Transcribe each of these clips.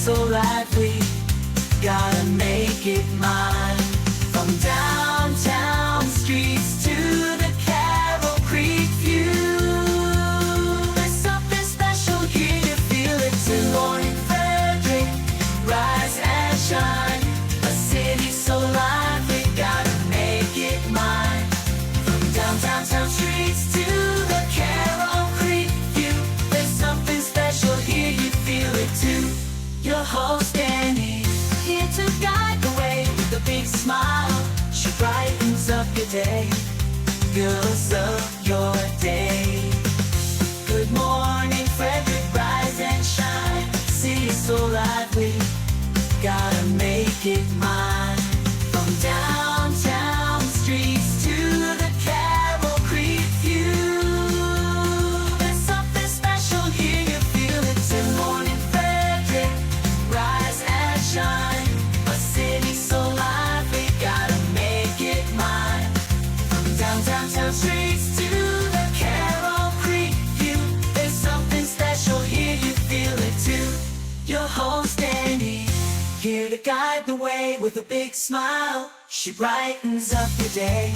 so lively, gotta make it mine. From downtown streets to the Carroll Creek view, there's something special here, you feel it too. Morning Frederick, rise and shine. A city so lively, gotta make it mine. From downtown streets to the Carroll Creek view, there's something special here, you feel it too. Your host Dani, here to guide the way with a big smile. She brightens up your day, girls of your day. Good morning Frederick, rise and shine. City so lively, gotta make it mine. From downtown streets to the Carroll Creek view, there's something special here, you feel it too. Morning Frederick, rise and shine. A city so lively, gotta make it mine. From downtown streets to the Carroll Creek view, there's something special here, you feel it too. Your host Dani, here to guide the way with a big smile. She brightens up your day,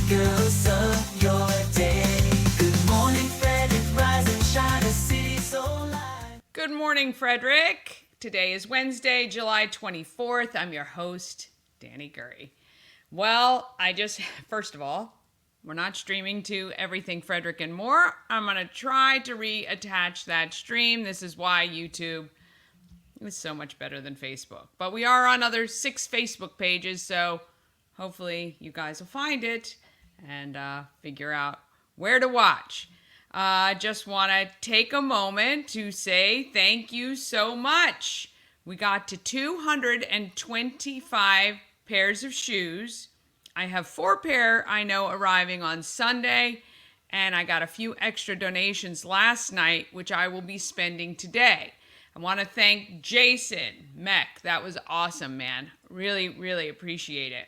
girls of your day. Good morning Frederick, rise and shine. A city so live. Good morning, Frederick. Today is Wednesday, July 24th. I'm your host, Dani Gurry. Well, first of all, we're not streaming to Everything Frederick and More. I'm going to try to reattach that stream. This is why YouTube is so much better than Facebook. But we are on other 6 Facebook pages, so hopefully you guys will find it and figure out where to watch. Just want to take a moment to say thank you so much. We got to 225 pairs of shoes. I have 4 pair I know arriving on Sunday, and I got a few extra donations last night, which I will be spending today. I want to thank Jason Meck. That was awesome, man. Really, really appreciate it.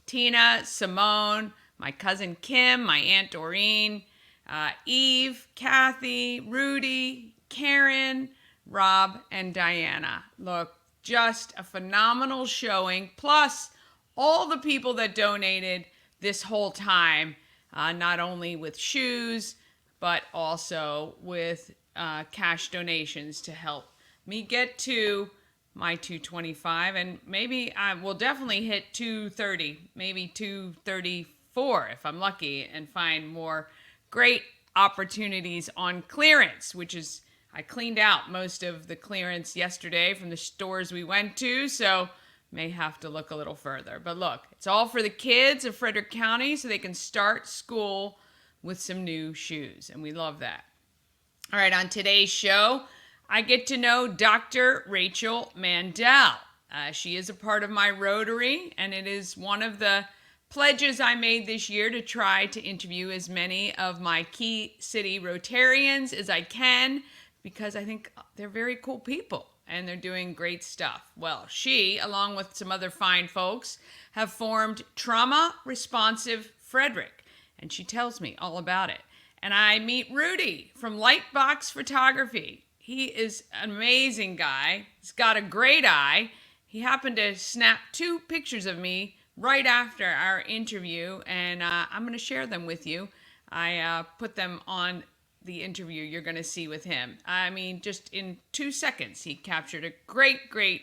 Tina, Simone, my cousin Kim, my Aunt Doreen, Eve, Kathy, Rudy, Karen, Rob, and Diana. Look, just a phenomenal showing. Plus, all the people that donated this whole time, not only with shoes, but also with cash donations to help me get to my 225, and maybe I will definitely hit 230, maybe 234 if I'm lucky, and find more great opportunities on clearance, which is, I cleaned out most of the clearance yesterday from the stores we went to, so may have to look a little further. But look, it's all for the kids of Frederick County so they can start school with some new shoes, and we love that. All right, on today's show, I get to know Dr. Rachel Mandel. She is a part of my Rotary, and it is one of the pledges I made this year to try to interview as many of my key city Rotarians as I can, because I think they're very cool people and they're doing great stuff. Well, she, along with some other fine folks, have formed Trauma Responsive Frederick, and she tells me all about it. And I meet Rudy from Lytebox Photography. He is an amazing guy. He's got a great eye. He happened to snap 2 pictures of me right after our interview, and I'm going to share them with you. I put them on the interview you're going to see with him. I mean, just in 2 seconds, he captured a great, great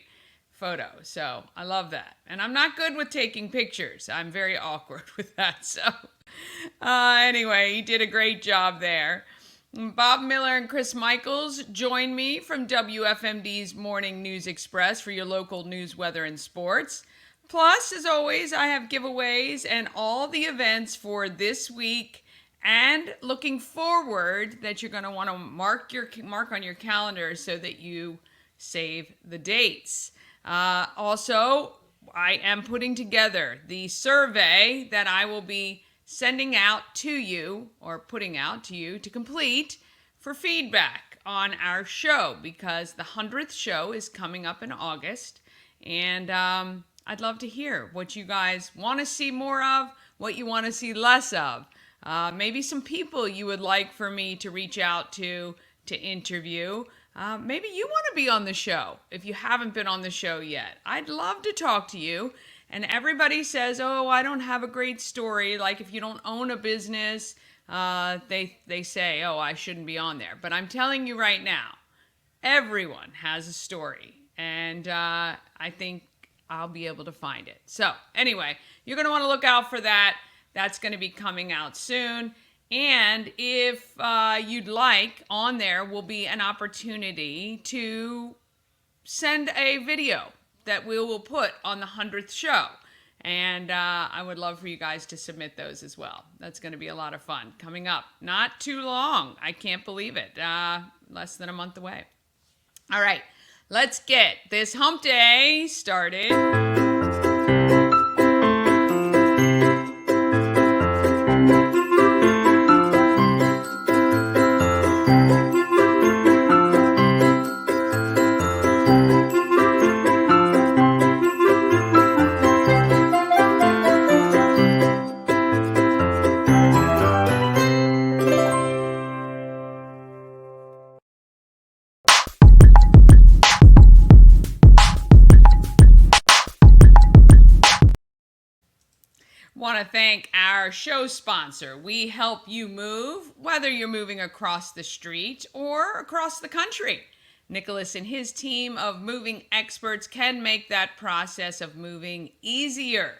photo. So I love that. And I'm not good with taking pictures. I'm very awkward with that. So anyway, he did a great job there. Bob Miller and Chris Michaels join me from WFMD's Morning News Express for your local news, weather, and sports. Plus, as always, I have giveaways and all the events for this week, and looking forward that you're going to want to mark on your calendar so that you save the dates. Also, I am putting together the survey that I will be sending out to you, or putting out to you to complete for feedback on our show, because the 100th show is coming up in August, and I'd love to hear what you guys want to see more of, what you want to see less of. Maybe some people you would like for me to reach out to interview. Maybe you want to be on the show if you haven't been on the show yet. I'd love to talk to you. And everybody says, oh, I don't have a great story. Like if you don't own a business, they say, oh, I shouldn't be on there. But I'm telling you right now, everyone has a story. And I think I'll be able to find it. So anyway, you're going to want to look out for that. That's going to be coming out soon. And if you'd like, on there will be an opportunity to send a video that we will put on the 100th show. And I would love for you guys to submit those as well. That's going to be a lot of fun coming up. Not too long. I can't believe it. Less than a month away. All right, let's get this hump day started. Want to thank our show sponsor. We help you move, whether you're moving across the street or across the country. Nicholas and his team of moving experts can make that process of moving easier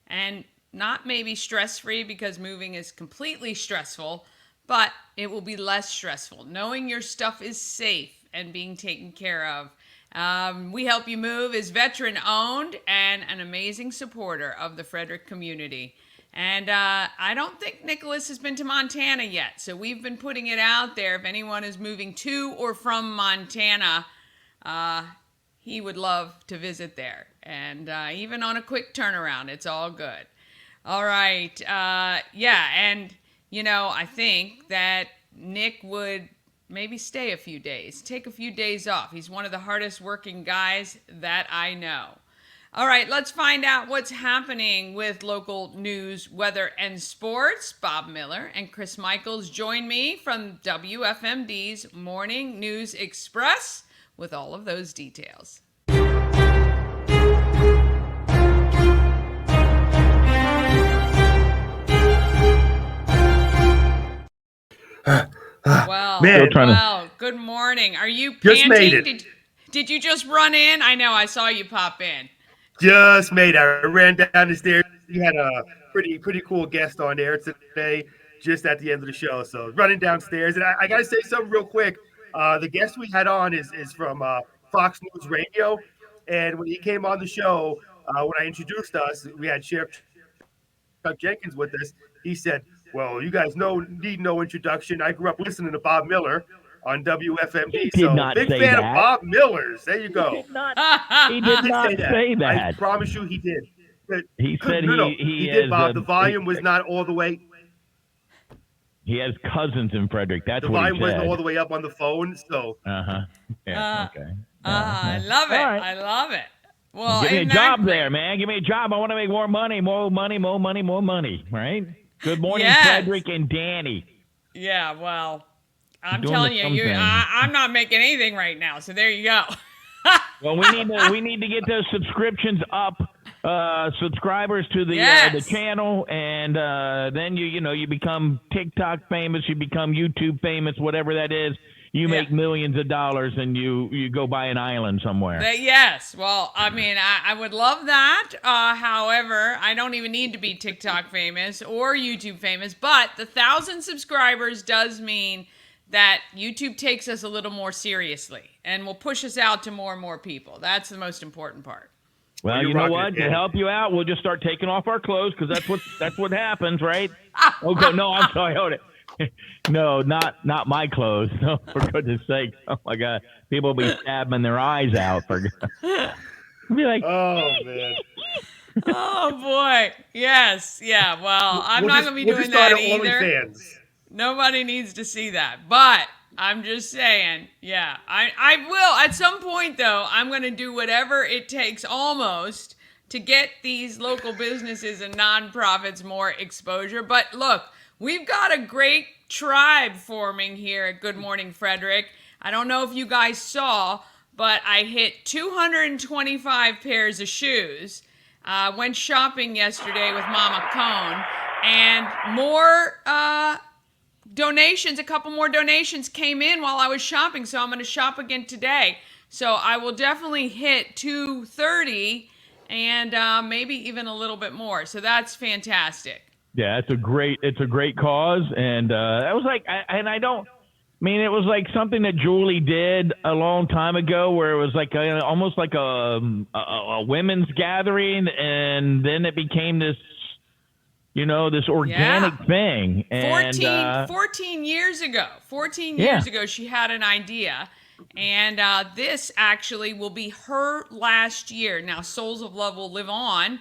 and not maybe stress-free, because moving is completely stressful, but it will be less stressful knowing your stuff is safe and being taken care of. We Help You Move is veteran owned and an amazing supporter of the Frederick community. And I don't think Nicholas has been to Montana yet, so we've been putting it out there. If anyone is moving to or from Montana, he would love to visit there. And even on a quick turnaround, it's all good. All right. And, I think that Nick would maybe stay a few days, take a few days off. He's one of the hardest working guys that I know. All right, let's find out what's happening with local news, weather, and sports. Bob Miller and Chris Michaels join me from WFMD's Morning News Express with all of those details. Good morning. Are you panting? Just made it. Did you just run in? I know, I saw you pop in. Just made it. I ran down the stairs. We had a pretty cool guest on there today, just at the end of the show. So running downstairs. And I got to say something real quick. The guest we had on is from Fox News Radio. And when he came on the show, when I introduced us, we had Sheriff Chuck Jenkins with us. He said, well, you guys need no introduction. I grew up listening to Bob Miller on WFMD. So big fan of Bob Miller's. There you go. He did not say that. I promise you he did. He said he did, Bob. The volume was not all the way. He has cousins in Frederick. That's the what he said. The volume wasn't all the way up on the phone. So. Yeah, okay. I love it. Right. I love it. Well, give me a job there, man. Give me a job. I want to make more money, right? Good morning, yes. Frederick and Dani. Yeah, well, I'm telling you, I'm not making anything right now, so there you go. Well, we need to get those subscriptions up, subscribers to the channel, and then you become TikTok famous, you become YouTube famous, whatever that is. You make millions of dollars, and you go buy an island somewhere. Yes. Well, I mean, I would love that. However, I don't even need to be TikTok famous or YouTube famous. But the 1,000 subscribers does mean that YouTube takes us a little more seriously and will push us out to more and more people. That's the most important part. Well, you know what? To help you out, we'll just start taking off our clothes, because that's what happens, right? Okay. No, I'm sorry. Hold it. No, not my clothes. No, for goodness sake. Oh, my God. People will be stabbing their eyes out. Be like, oh, man. Oh, boy. Yes. Yeah. Well, I'm not going to be doing that either. Nobody needs to see that. But I'm just saying, yeah. I will. At some point, though, I'm going to do whatever it takes almost to get these local businesses and nonprofits more exposure. But look, we've got a great tribe forming here at Good Morning Frederick. I don't know if you guys saw, but I hit 225 pairs of shoes. Went shopping yesterday with Mama Cone, and more donations, a couple more donations came in while I was shopping, so I'm going to shop again today. So I will definitely hit 230 and maybe even a little bit more. So that's fantastic. Yeah, it's a great cause, and that was like, it was like something that Julie did a long time ago, where it was like almost like a women's gathering, and then it became this, this organic thing. And 14 years ago. 14 years ago, she had an idea. And this actually will be her last year. Now, Souls of Love will live on.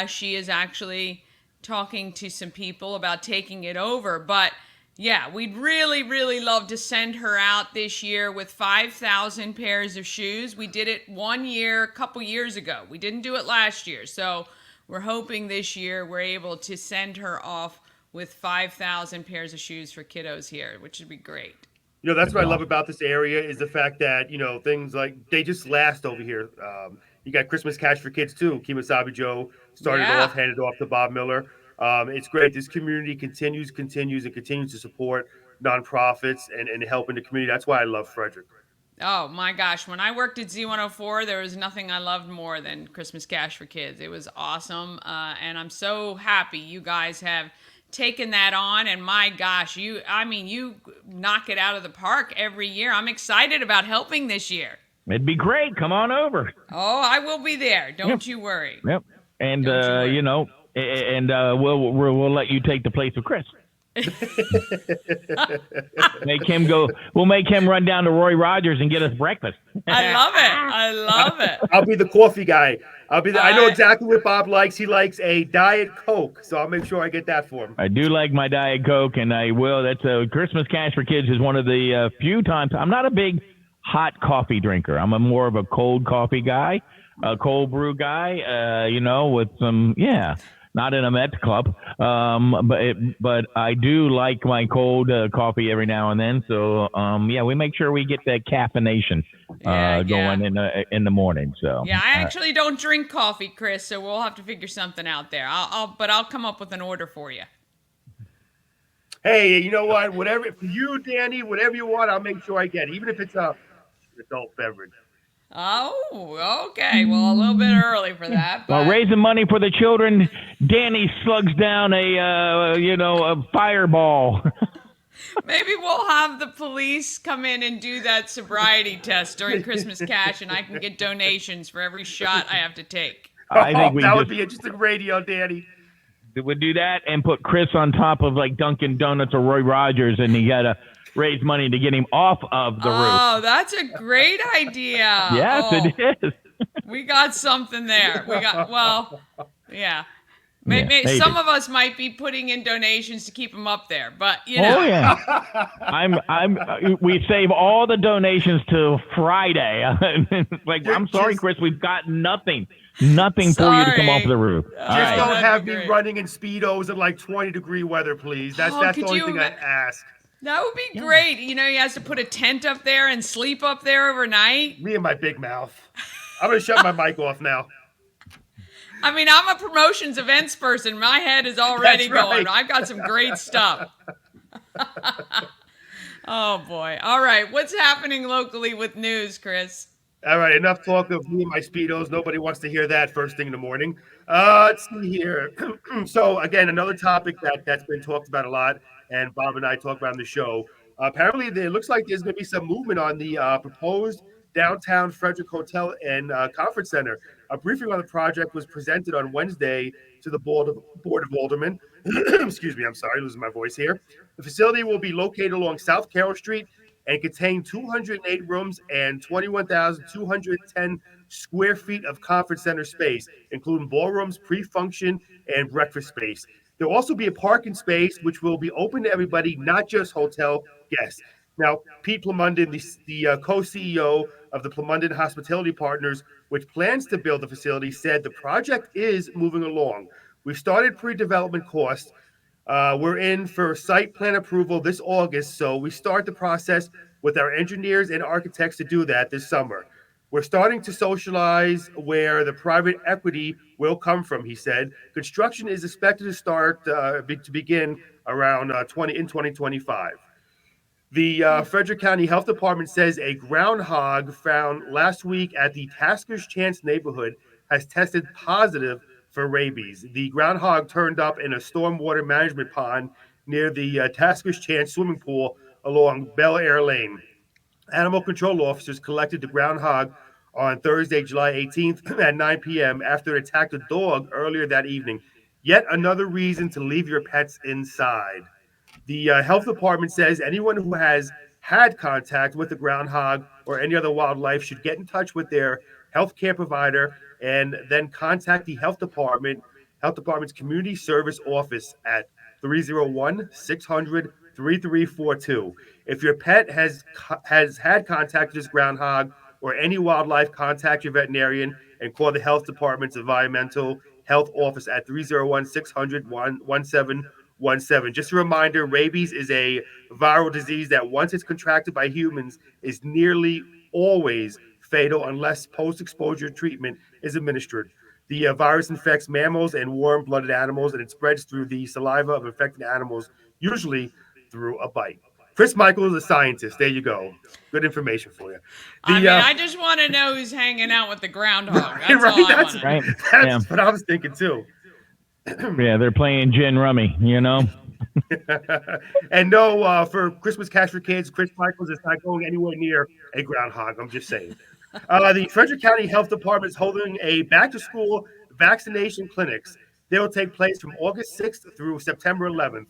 She is actually talking to some people about taking it over. But yeah, we'd really, really love to send her out this year with 5,000 pairs of shoes. We did it one year, a couple years ago. We didn't do it last year. So we're hoping this year we're able to send her off with 5,000 pairs of shoes for kiddos here, which would be great. That's what I love about this area is the fact that, things like they just last over here. You got Christmas Cash for Kids, too. Kemosabe Joe started off, handed off to Bob Miller. It's great. This community continues to support nonprofits and help in the community. That's why I love Frederick. Oh, my gosh. When I worked at Z104, there was nothing I loved more than Christmas Cash for Kids. It was awesome. And I'm so happy you guys have taken that on, and my gosh, you knock it out of the park every year. I'm excited about helping this year. It'd be great. Come on over. Oh, I will be there. Don't you worry. Yep. And we'll let you take the place of Chris. We'll make him run down to Roy Rogers and get us breakfast. I love it. I'll be the coffee guy. I know exactly what Bob likes. He likes a Diet Coke, so I'll make sure I get that for him. I do like my Diet Coke, and I will. That's Christmas Cash for Kids is one of the few times. I'm not a big hot coffee drinker. I'm more of a cold coffee guy, a cold brew guy, with some, not in a Mets club, but I do like my cold coffee every now and then. So, we make sure we get that caffeination going in the morning. So I actually don't drink coffee, Chris. So we'll have to figure something out there. I'll come up with an order for you. Hey, you know what? Whatever for you, Dani, whatever you want, I'll make sure I get it, even if it's a adult beverage. Oh, okay. Well, a little bit early for that. But... Well, raising money for the children, Dani slugs down a fireball. Maybe we'll have the police come in and do that sobriety test during Christmas Cash, and I can get donations for every shot I have to take. I think that would be interesting radio, Dani. Would do that and put Chris on top of like Dunkin' Donuts or Roy Rogers, and he got to raise money to get him off of the roof. Oh, that's a great idea. Yes, it is. We got something there. Maybe some of us might be putting in donations to keep him up there, but Oh yeah, we save all the donations to Friday. I'm sorry, Chris, we've got nothing for you to come off the roof. Just don't have me running in Speedos in like 20-degree weather, please. That's the only thing I ask. That would be great. He has to put a tent up there and sleep up there overnight. Me and my big mouth. I'm going to shut my mic off now. I'm a promotions events person. My head is already going. I've got some great stuff. Oh, boy. All right. What's happening locally with news, Chris? All right. Enough talk of me and my Speedos. Nobody wants to hear that first thing in the morning. Let's see here. So, again, another topic that's been talked about a lot, and Bob and I talk about on the show. Apparently, it looks like there's going to be some movement on the proposed downtown Frederick Hotel and Conference Center. A briefing on the project was presented on Wednesday to the Board of Aldermen. Excuse me, I'm sorry, losing my voice here. The facility will be located along South Carroll Street and contain 208 rooms and 21,210 square feet of conference center space, including ballrooms, pre-function, and breakfast space. There will also be a parking space, which will be open to everybody, not just hotel guests. Now, Pete Plumundon, the co-CEO of the Plumundon Hospitality Partners, which plans to build the facility, said the project is moving along. We've started pre-development costs. We're in for site plan approval this August, so we start the process with our engineers and architects to do that this summer. We're starting to socialize where the private equity will come from, he said. Construction is expected to begin around 2025. The Frederick County Health Department says a groundhog found last week at the Tasker's Chance neighborhood has tested positive for rabies. The groundhog turned up in a stormwater management pond near the Tasker's Chance swimming pool along Bel Air Lane. Animal control officers collected the groundhog on Thursday, July 18th at 9 p.m. after it attacked a dog earlier that evening. Yet another reason to leave your pets inside. The health department says anyone who has had contact with the groundhog or any other wildlife should get in touch with their healthcare provider and then contact the health department's community service office at 301-600-3342. If your pet has had contact with this groundhog or any wildlife, contact your veterinarian and call the health department's environmental health office at 301-600-1717. Just a reminder, rabies is a viral disease that once it's contracted by humans is nearly always fatal unless post-exposure treatment is administered. The virus infects mammals and warm-blooded animals, and it spreads through the saliva of infected animals, usually through a bite. Chris Michael is a scientist. There you go. Good information for you. I just want to know who's hanging out with the groundhog. That's all I want to know. That's what I was thinking, too. Yeah, they're playing gin rummy, And no, for Christmas Cash for Kids, Chris Michaels is not going anywhere near a groundhog. I'm just saying. The Frederick County Health Department is holding a back-to-school vaccination clinics. They will take place from August 6th through September 11th.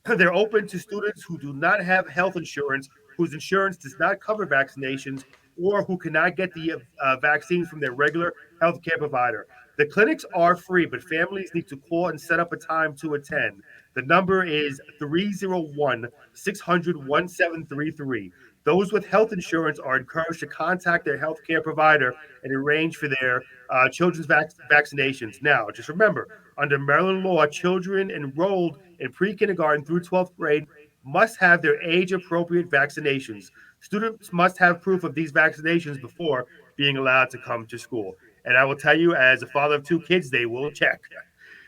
They're open to students who do not have health insurance, whose insurance does not cover vaccinations, or who cannot get the vaccine from their regular health care provider. The clinics are free, but families need to call and set up a time to attend. The number is 301-600-1733. Those with health insurance are encouraged to contact their health care provider and arrange for their children's vaccinations. Now, just remember, under Maryland law, children enrolled in pre-kindergarten through 12th grade must have their age-appropriate vaccinations. Students must have proof of these vaccinations before being allowed to come to school. And I will tell you, as a father of two kids, they will check.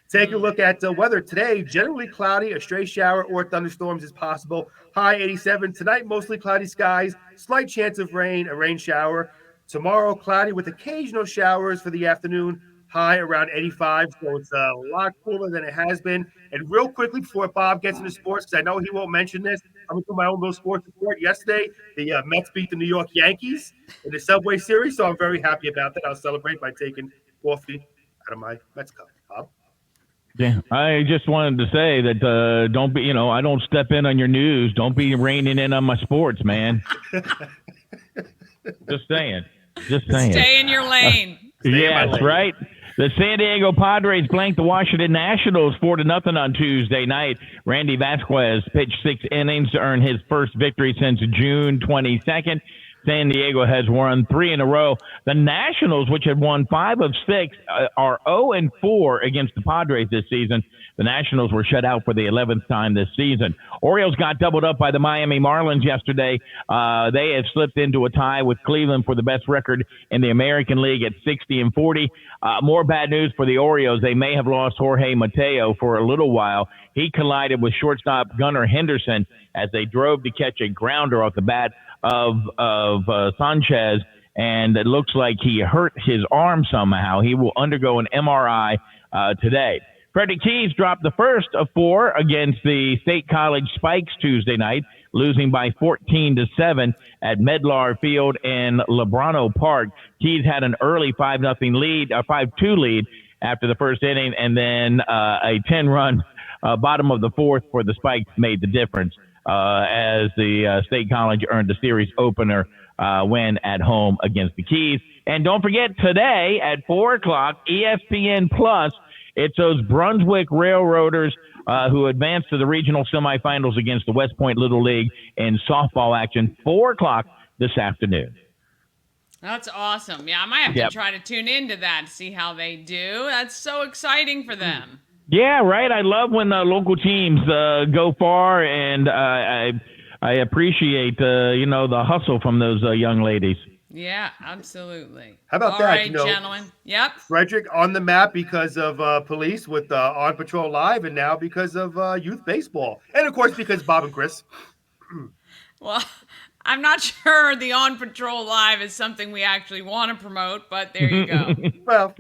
Take a look at the weather today. Generally cloudy, a stray shower or thunderstorms is possible. High 87. Tonight, mostly cloudy skies. Slight chance of rain, a rain shower. Tomorrow, cloudy with occasional showers for the afternoon. High around 85. So it's a lot cooler than it has been. And real quickly, before Bob gets into sports, because I know he won't mention this, I'm going to put my own little sports report. Yesterday, the Mets beat the New York Yankees in the Subway Series. So I'm very happy about that. I'll celebrate by taking coffee out of my Mets cup. Bob? Yeah, I just wanted to say that don't be, I don't step in on your news. Don't be reining in on my sports, man. Just saying. Stay in your lane. Yes, right. The San Diego Padres blanked the Washington Nationals 4-0 on Tuesday night. Randy Vasquez pitched 6 innings to earn his first victory since June 22nd. San Diego has won 3 in a row. The Nationals, which had won 5 of 6, are 0-4 against the Padres this season. The Nationals were shut out for the 11th time this season. Orioles got doubled up by the Miami Marlins yesterday. They have slipped into a tie with Cleveland for the best record in the American League at 60-40. More bad news for the Orioles. They may have lost Jorge Mateo for a little while. He collided with shortstop Gunnar Henderson as they drove to catch a grounder off the bat of Sanchez, and it looks like he hurt his arm somehow. He will undergo an MRI today. Freddie Keys dropped the first of 4 against the State College Spikes Tuesday night, losing by 14-7 at Medlar Field in Lebrano Park. Keys had an early 5-2 lead after the first inning, and then a 10-run bottom of the fourth for the Spikes made the difference as the State College earned the series opener win at home against the Keys. And don't forget, today at 4 o'clock, ESPN Plus, it's those Brunswick Railroaders who advanced to the regional semifinals against the West Point Little League in softball action, 4 o'clock this afternoon. That's awesome. Yeah, I might have to try to tune into that to see how they do. That's so exciting for them. Yeah, right. I love when local teams go far, and I appreciate the hustle from those young ladies. Yeah, absolutely. How about All that? right, gentlemen. Yep. Frederick on the map because of police with On Patrol Live, and now because of youth baseball, and of course because Bob and Chris. Well, I'm not sure the On Patrol Live is something we actually want to promote, but there you go. Well,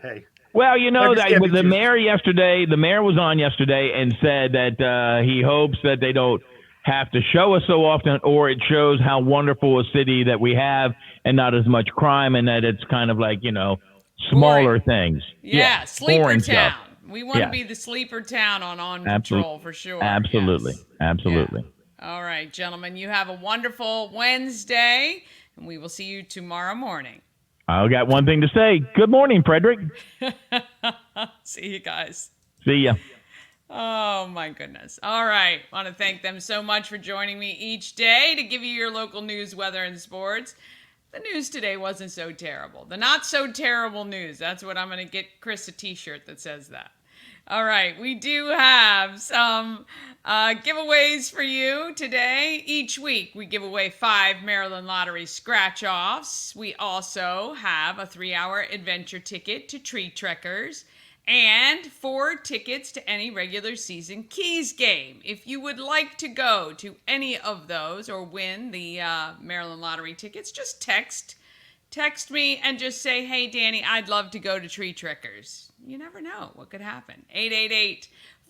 hey. Well, that with the choosers. mayor yesterday, the mayor was on yesterday and said that he hopes that they don't have to show us so often, or it shows how wonderful a city that we have and not as much crime, and that it's kind of like, smaller Boring. things. Yeah, sleeper boring town. stuff. We want to be the sleeper town on Patrol for sure. Absolutely. Yes. Absolutely. Yeah. All right, gentlemen, you have a wonderful Wednesday, and we will see you tomorrow morning. I got one thing to say. Good morning, Frederick. See you guys. See ya. Oh, my goodness. All right. I want to thank them so much for joining me each day to give you your local news, weather, and sports. The news today wasn't so terrible. The not so terrible news. That's what I'm going to get Chris a t-shirt that says that. All right. We do have some giveaways for you today. Each week we give away 5 Maryland Lottery scratch-offs. We also have a 3-hour adventure ticket to Tree Trekkers and 4 tickets to any regular season Keys game. If you would like to go to any of those or win the Maryland Lottery tickets, just text me and just say, hey, Dani, I'd love to go to Tree Trekkers. You never know what could happen.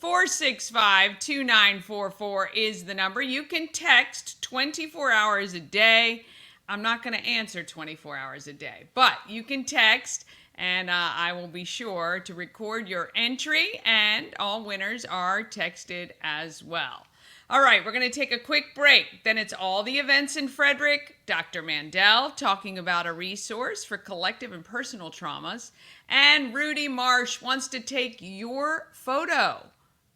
888-465-2944 is the number. You can text 24 hours a day. I'm not going to answer 24 hours a day, but you can text, and I will be sure to record your entry, and all winners are texted as well. All right, we're going to take a quick break. Then it's all the events in Frederick, Dr. Mandel talking about a resource for collective and personal traumas, and Rudy Marsh wants to take your photo.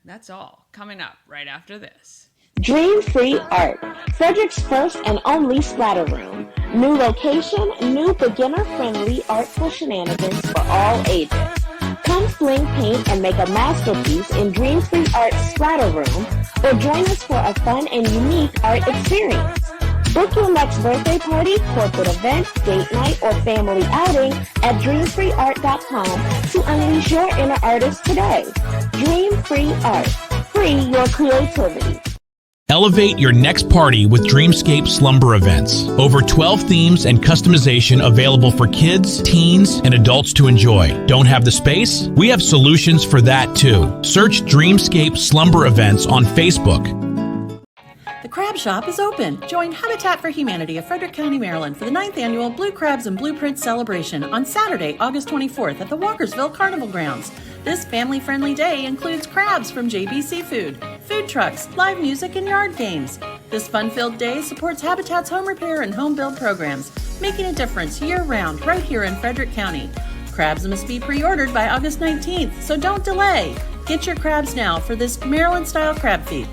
That's all coming up right after this. Dream Free Art, Frederick's first and only splatter room. New location, new beginner-friendly artful shenanigans for all ages. Come fling paint and make a masterpiece in Dream Free Art Splatter Room, or join us for a fun and unique art experience. Book your next birthday party, corporate event, date night, or family outing at dreamfreeart.com to unleash your inner artist today. Dream Free Art. Free your creativity. Elevate your next party with Dreamscape Slumber Events. Over 12 themes and customization available for kids, teens, and adults to enjoy. Don't have the space? We have solutions for that too. Search Dreamscape Slumber Events on Facebook. The Crab Shop is open. Join Habitat for Humanity of Frederick County, Maryland for the 9th Annual Blue Crabs and Blueprints celebration on Saturday, August 24th at the Walkersville Carnival Grounds. This family-friendly day includes crabs from JB Seafood, food trucks, live music, and yard games. This fun-filled day supports Habitat's home repair and home build programs, making a difference year-round right here in Frederick County. Crabs must be pre-ordered by August 19th, so don't delay. Get your crabs now for this Maryland-style crab feed.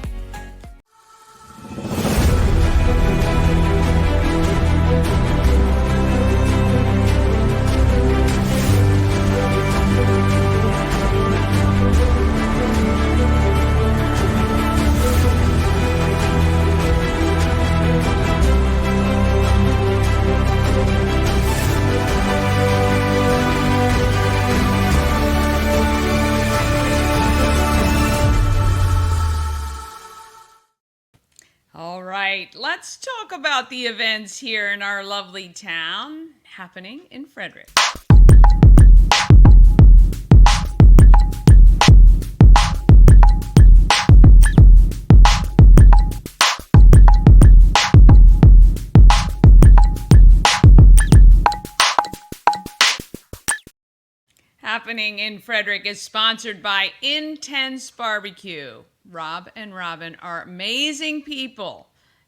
Let's talk about the events here in our lovely town happening in Frederick. Happening in Frederick is sponsored by Intense Barbecue. Rob and Robin are amazing people,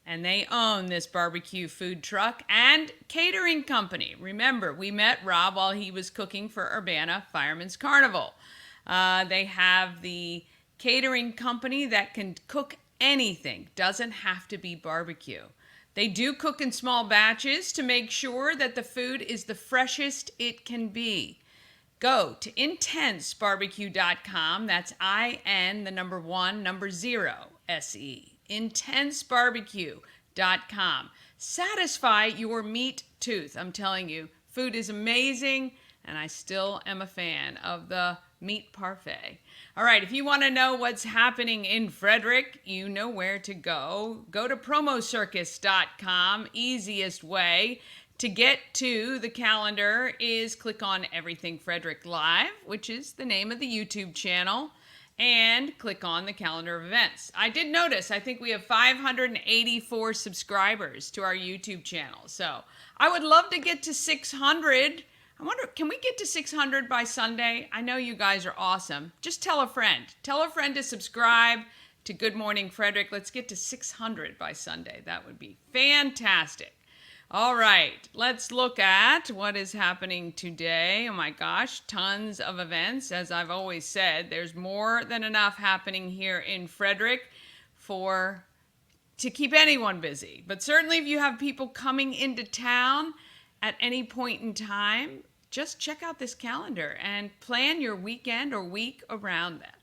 and they own this barbecue food truck and catering company. Remember, we met Rob while he was cooking for Urbana Fireman's Carnival. They have the catering company that can cook anything, doesn't have to be barbecue. They do cook in small batches to make sure that the food is the freshest it can be. Go to intensebarbecue.com. That's IN, the number 1, number 0, SE. intensebarbecue.com. Satisfy your meat tooth. I'm telling you, food is amazing, and I still am a fan of the meat parfait. All right, if you want to know what's happening in Frederick, you know where to go. Go to promocircus.com. Easiest way to get to the calendar is click on Everything Frederick Live, which is the name of the YouTube channel, and click on the calendar of events. I did notice, I think we have 584 subscribers to our YouTube channel. So I would love to get to 600. I wonder, can we get to 600 by Sunday? I know you guys are awesome. Just tell a friend. Tell a friend to subscribe to Good Morning Frederick. Let's get to 600 by Sunday. That would be fantastic. All right, let's look at what is happening today. Oh my gosh, tons of events. As I've always said, there's more than enough happening here in Frederick to keep anyone busy. But certainly if you have people coming into town at any point in time, just check out this calendar and plan your weekend or week around that.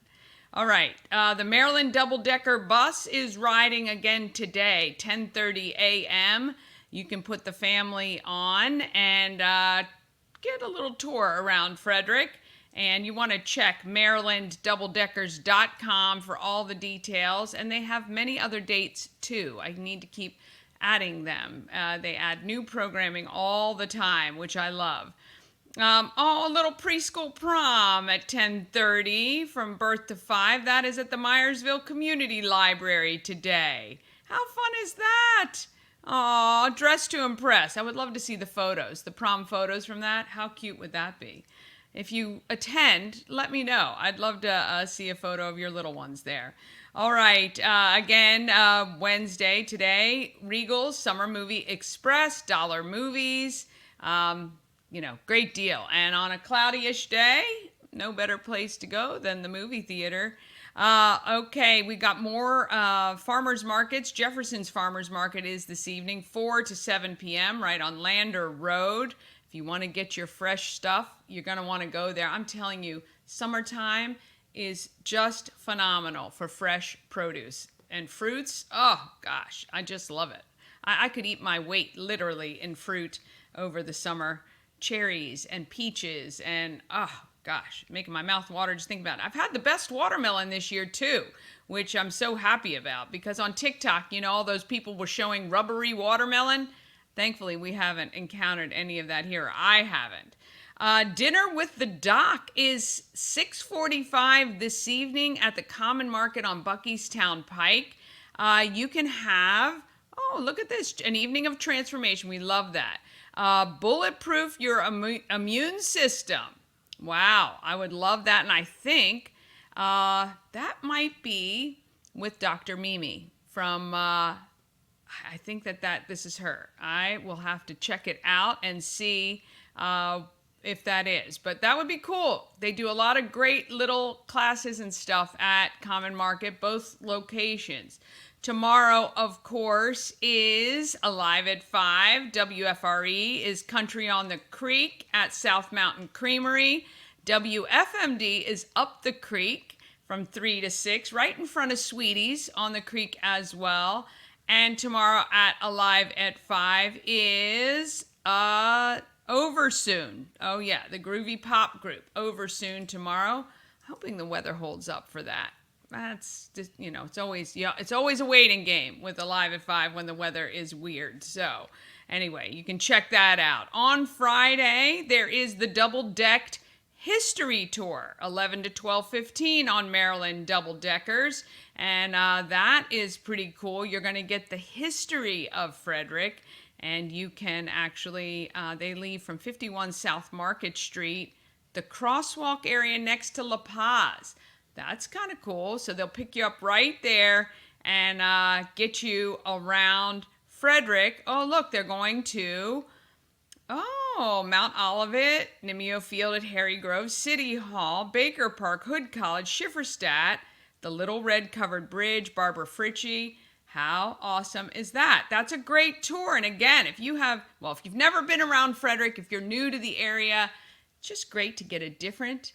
All right, the Maryland double-decker bus is riding again today, 10:30 a.m. You can put the family on and get a little tour around Frederick. And you want to check marylanddoubledeckers.com for all the details. And they have many other dates too. I need to keep adding them. They add new programming all the time, which I love. A little preschool prom at 10:30 from birth to 5. That is at the Myersville Community Library today. How fun is that? Aw, dress to impress. I would love to see the photos, the prom photos from that. How cute would that be? If you attend, let me know. I'd love to see a photo of your little ones there. All right, again, Wednesday today, Regal's Summer Movie Express, Dollar Movies, great deal. And on a cloudy-ish day, no better place to go than the movie theater. Okay, we got more farmers markets. Jefferson's Farmers Market is this evening, 4 to 7 p.m. right on Lander Road. If you want to get your fresh stuff, you're going to want to go there. I'm telling you, summertime is just phenomenal for fresh produce and fruits. Oh, gosh, I just love it. I could eat my weight literally in fruit over the summer. Cherries and peaches and, gosh, making my mouth water just thinking about it. I've had the best watermelon this year too, which I'm so happy about because on TikTok, all those people were showing rubbery watermelon. Thankfully, we haven't encountered any of that here. I haven't. Dinner with the Doc is 6:45 this evening at the Common Market on Buckystown Pike. You can have, look at this, an evening of transformation. We love that. Bulletproof your immune system. Wow, I would love that. And I think that might be with Dr. Mimi from, I think that this is her. I will have to check it out and see if that is. But that would be cool. They do a lot of great little classes and stuff at Common Market, both locations. Tomorrow, of course, is Alive at 5. WFRE is Country on the Creek at South Mountain Creamery. WFMD is Up the Creek from 3 to 6, right in front of Sweeties on the creek as well. And tomorrow at Alive at 5 is Over Soon. Oh, yeah, the Groovy Pop Group. Over Soon tomorrow. Hoping the weather holds up for that. That's just, it's always a waiting game with Alive at 5 when the weather is weird. So anyway, you can check that out. On Friday, there is the double-decked History Tour, 11 to 12:15 on Maryland Double Deckers. And that is pretty cool. You're going to get the history of Frederick. And you can actually, they leave from 51 South Market Street, the crosswalk area next to La Paz. That's kind of cool. So they'll pick you up right there and get you around Frederick. Oh, look, they're going to, Mount Olivet, Nimeo Field at Harry Grove, City Hall, Baker Park, Hood College, Schifferstadt, the Little Red Covered Bridge, Barbara Fritchie. How awesome is that? That's a great tour. And again, if you've never been around Frederick, if you're new to the area, it's just great to get a different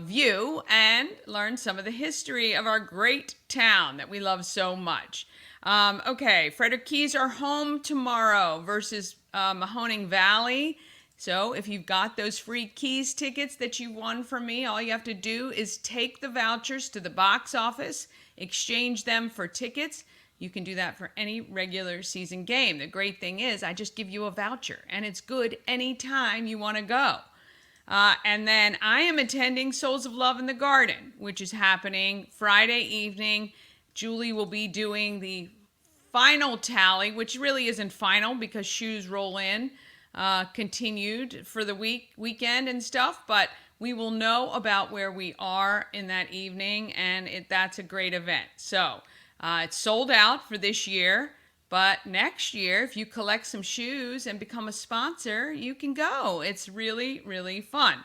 view and learn some of the history of our great town that we love so much. Okay, Frederick Keys are home tomorrow versus Mahoning Valley. So if you've got those free Keys tickets that you won from me, all you have to do is take the vouchers to the box office, exchange them for tickets. You can do that for any regular season game. The great thing is I just give you a voucher, and it's good anytime you want to go. And then I am attending Souls of Love in the Garden, which is happening Friday evening. Julie will be doing the final tally, which really isn't final because shoes roll in, continued for the weekend and stuff, but we will know about where we are in that evening, and that's a great event. So it's sold out for this year, but next year, if you collect some shoes and become a sponsor, you can go. It's really, really fun.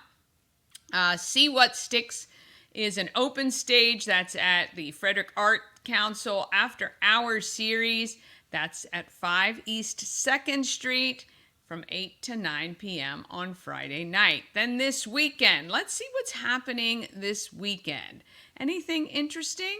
See What Sticks is an open stage that's at the Frederick Art Council After Hours series. That's at 5 East 2nd Street from 8 to 9 p.m. on Friday night. Then this weekend, let's see what's happening this weekend. Anything interesting?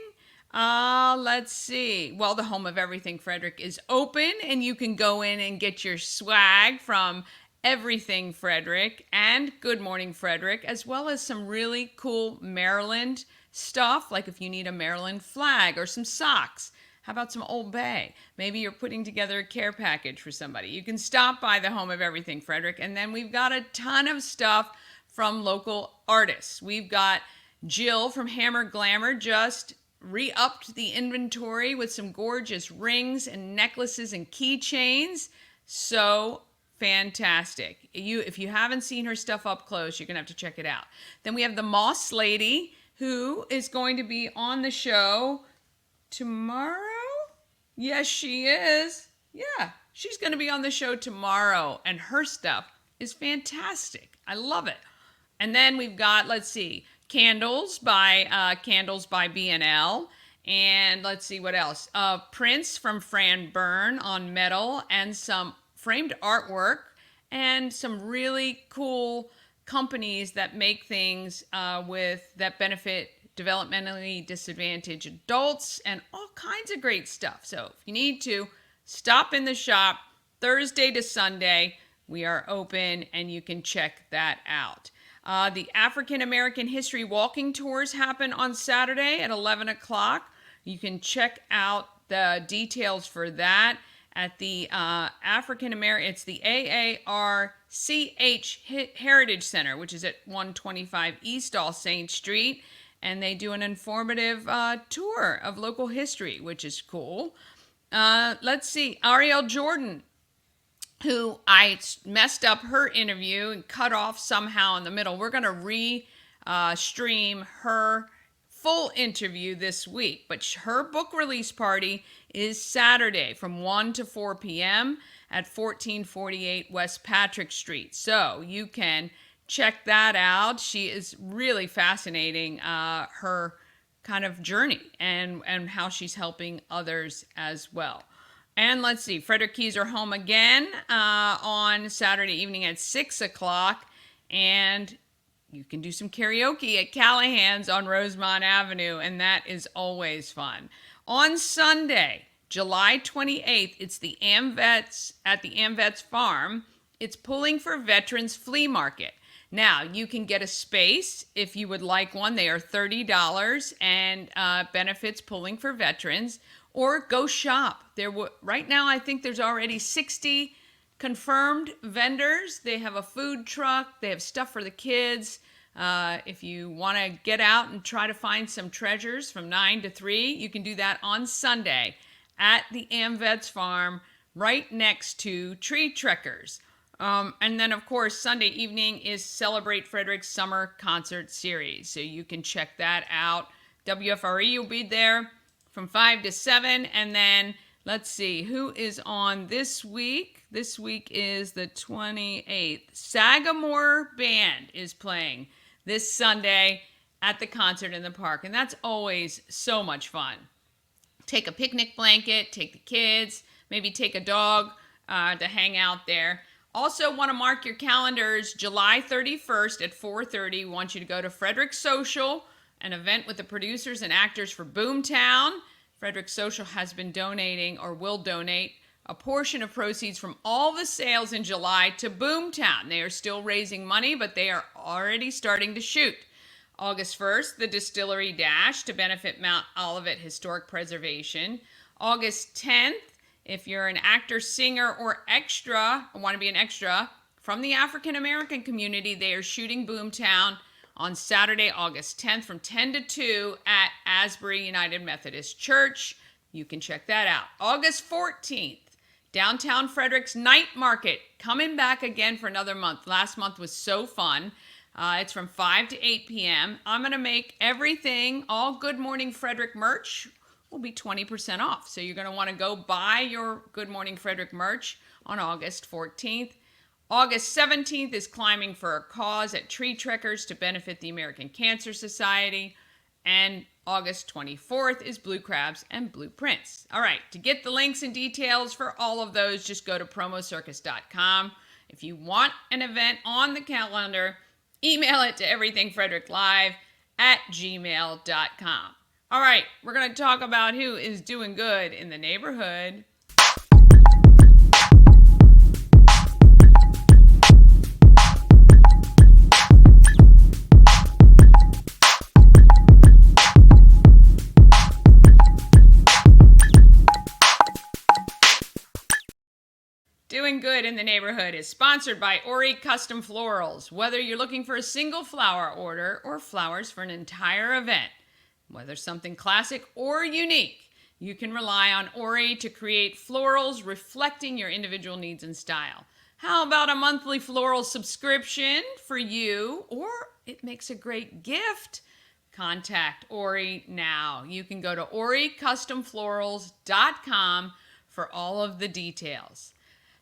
Let's see. Well, the Home of Everything Frederick is open, and you can go in and get your swag from Everything Frederick and Good Morning Frederick, as well as some really cool Maryland stuff, like if you need a Maryland flag or some socks. How about some Old Bay? Maybe you're putting together a care package for somebody. You can stop by the Home of Everything Frederick, and then we've got a ton of stuff from local artists. We've got Jill from Hammer Glamour just re-upped the inventory with some gorgeous rings and necklaces and keychains. So fantastic. If you haven't seen her stuff up close, you're going to have to check it out. Then we have the Moss Lady, who is going to be on the show tomorrow. Yes, she is. Yeah, she's going to be on the show tomorrow, and her stuff is fantastic. I love it. And then we've got, let's see, Candles by B&L. And let's see what else. Prints from Fran Byrne on metal, and some framed artwork, and some really cool companies that make things that benefit developmentally disadvantaged adults, and all kinds of great stuff. So if you need to, stop in the shop Thursday to Sunday. We are open, and you can check that out. The African American History Walking Tours happen on Saturday at 11 o'clock. You can check out the details for that at the it's the AARCH Heritage Center, which is at 125 East All Saints Street. And they do an informative tour of local history, which is cool. Let's see, Ariel Jordan, who I messed up her interview and cut off somehow in the middle. We're going to stream her full interview this week, but her book release party is Saturday from 1 to 4 p.m. at 1448 West Patrick Street. So you can check that out. She is really fascinating, her kind of journey and how she's helping others as well. And let's see, Frederick Keys are home again on Saturday evening at 6 o'clock. And you can do some karaoke at Callahan's on Rosemont Avenue, and that is always fun. On Sunday, July 28th, it's the AmVets at the AmVets Farm. It's Pulling for Veterans Flea Market. Now, you can get a space if you would like one. They are $30 and benefits Pulling for Veterans. Or go shop. Right now, I think there's already 60 confirmed vendors. They have a food truck. They have stuff for the kids. If you want to get out and try to find some treasures from 9 to 3, you can do that on Sunday at the AmVets Farm right next to Tree Trekkers. And then, of course, Sunday evening is Celebrate Frederick's Summer Concert Series. So you can check that out. WFRE will be there from 5 to 7. And then, let's see, who is on this week? This week is the 28th. Sagamore Band is playing this Sunday at the concert in the park. And that's always so much fun. Take a picnic blanket, take the kids, maybe take a dog to hang out there. Also want to mark your calendars, July 31st at 4:30. We want you to go to Frederick Social, an event with the producers and actors for Boomtown. Frederick Social has been donating or will donate a portion of proceeds from all the sales in July to Boomtown. They are still raising money, but they are already starting to shoot. August 1st, the Distillery Dash to benefit Mount Olivet Historic Preservation. August 10th, if you're an actor, singer, or extra, or want to be an extra, from the African American community, they are shooting Boomtown on Saturday, August 10th from 10 to 2 at Asbury United Methodist Church. You can check that out. August 14th, Downtown Frederick's Night Market, coming back again for another month. Last month was so fun. It's from 5 to 8 p.m. I'm going to make everything, all Good Morning Frederick merch will be 20% off. So you're going to want to go buy your Good Morning Frederick merch on August 14th. August 17th is Climbing for a Cause at Tree Trekkers to benefit the American Cancer Society. And August 24th is Blue Crabs and Blueprints. All right, to get the links and details for all of those, just go to promocircus.com. If you want an event on the calendar, email it to everythingfredericklive@gmail.com. All right, we're going to talk about who is doing good in the neighborhood. Doing Good in the Neighborhood is sponsored by Ori Custom Florals. Whether you're looking for a single flower order or flowers for an entire event, whether something classic or unique, you can rely on Ori to create florals reflecting your individual needs and style. How about a monthly floral subscription for you? Or it makes a great gift. Contact Ori now. You can go to oricustomflorals.com for all of the details.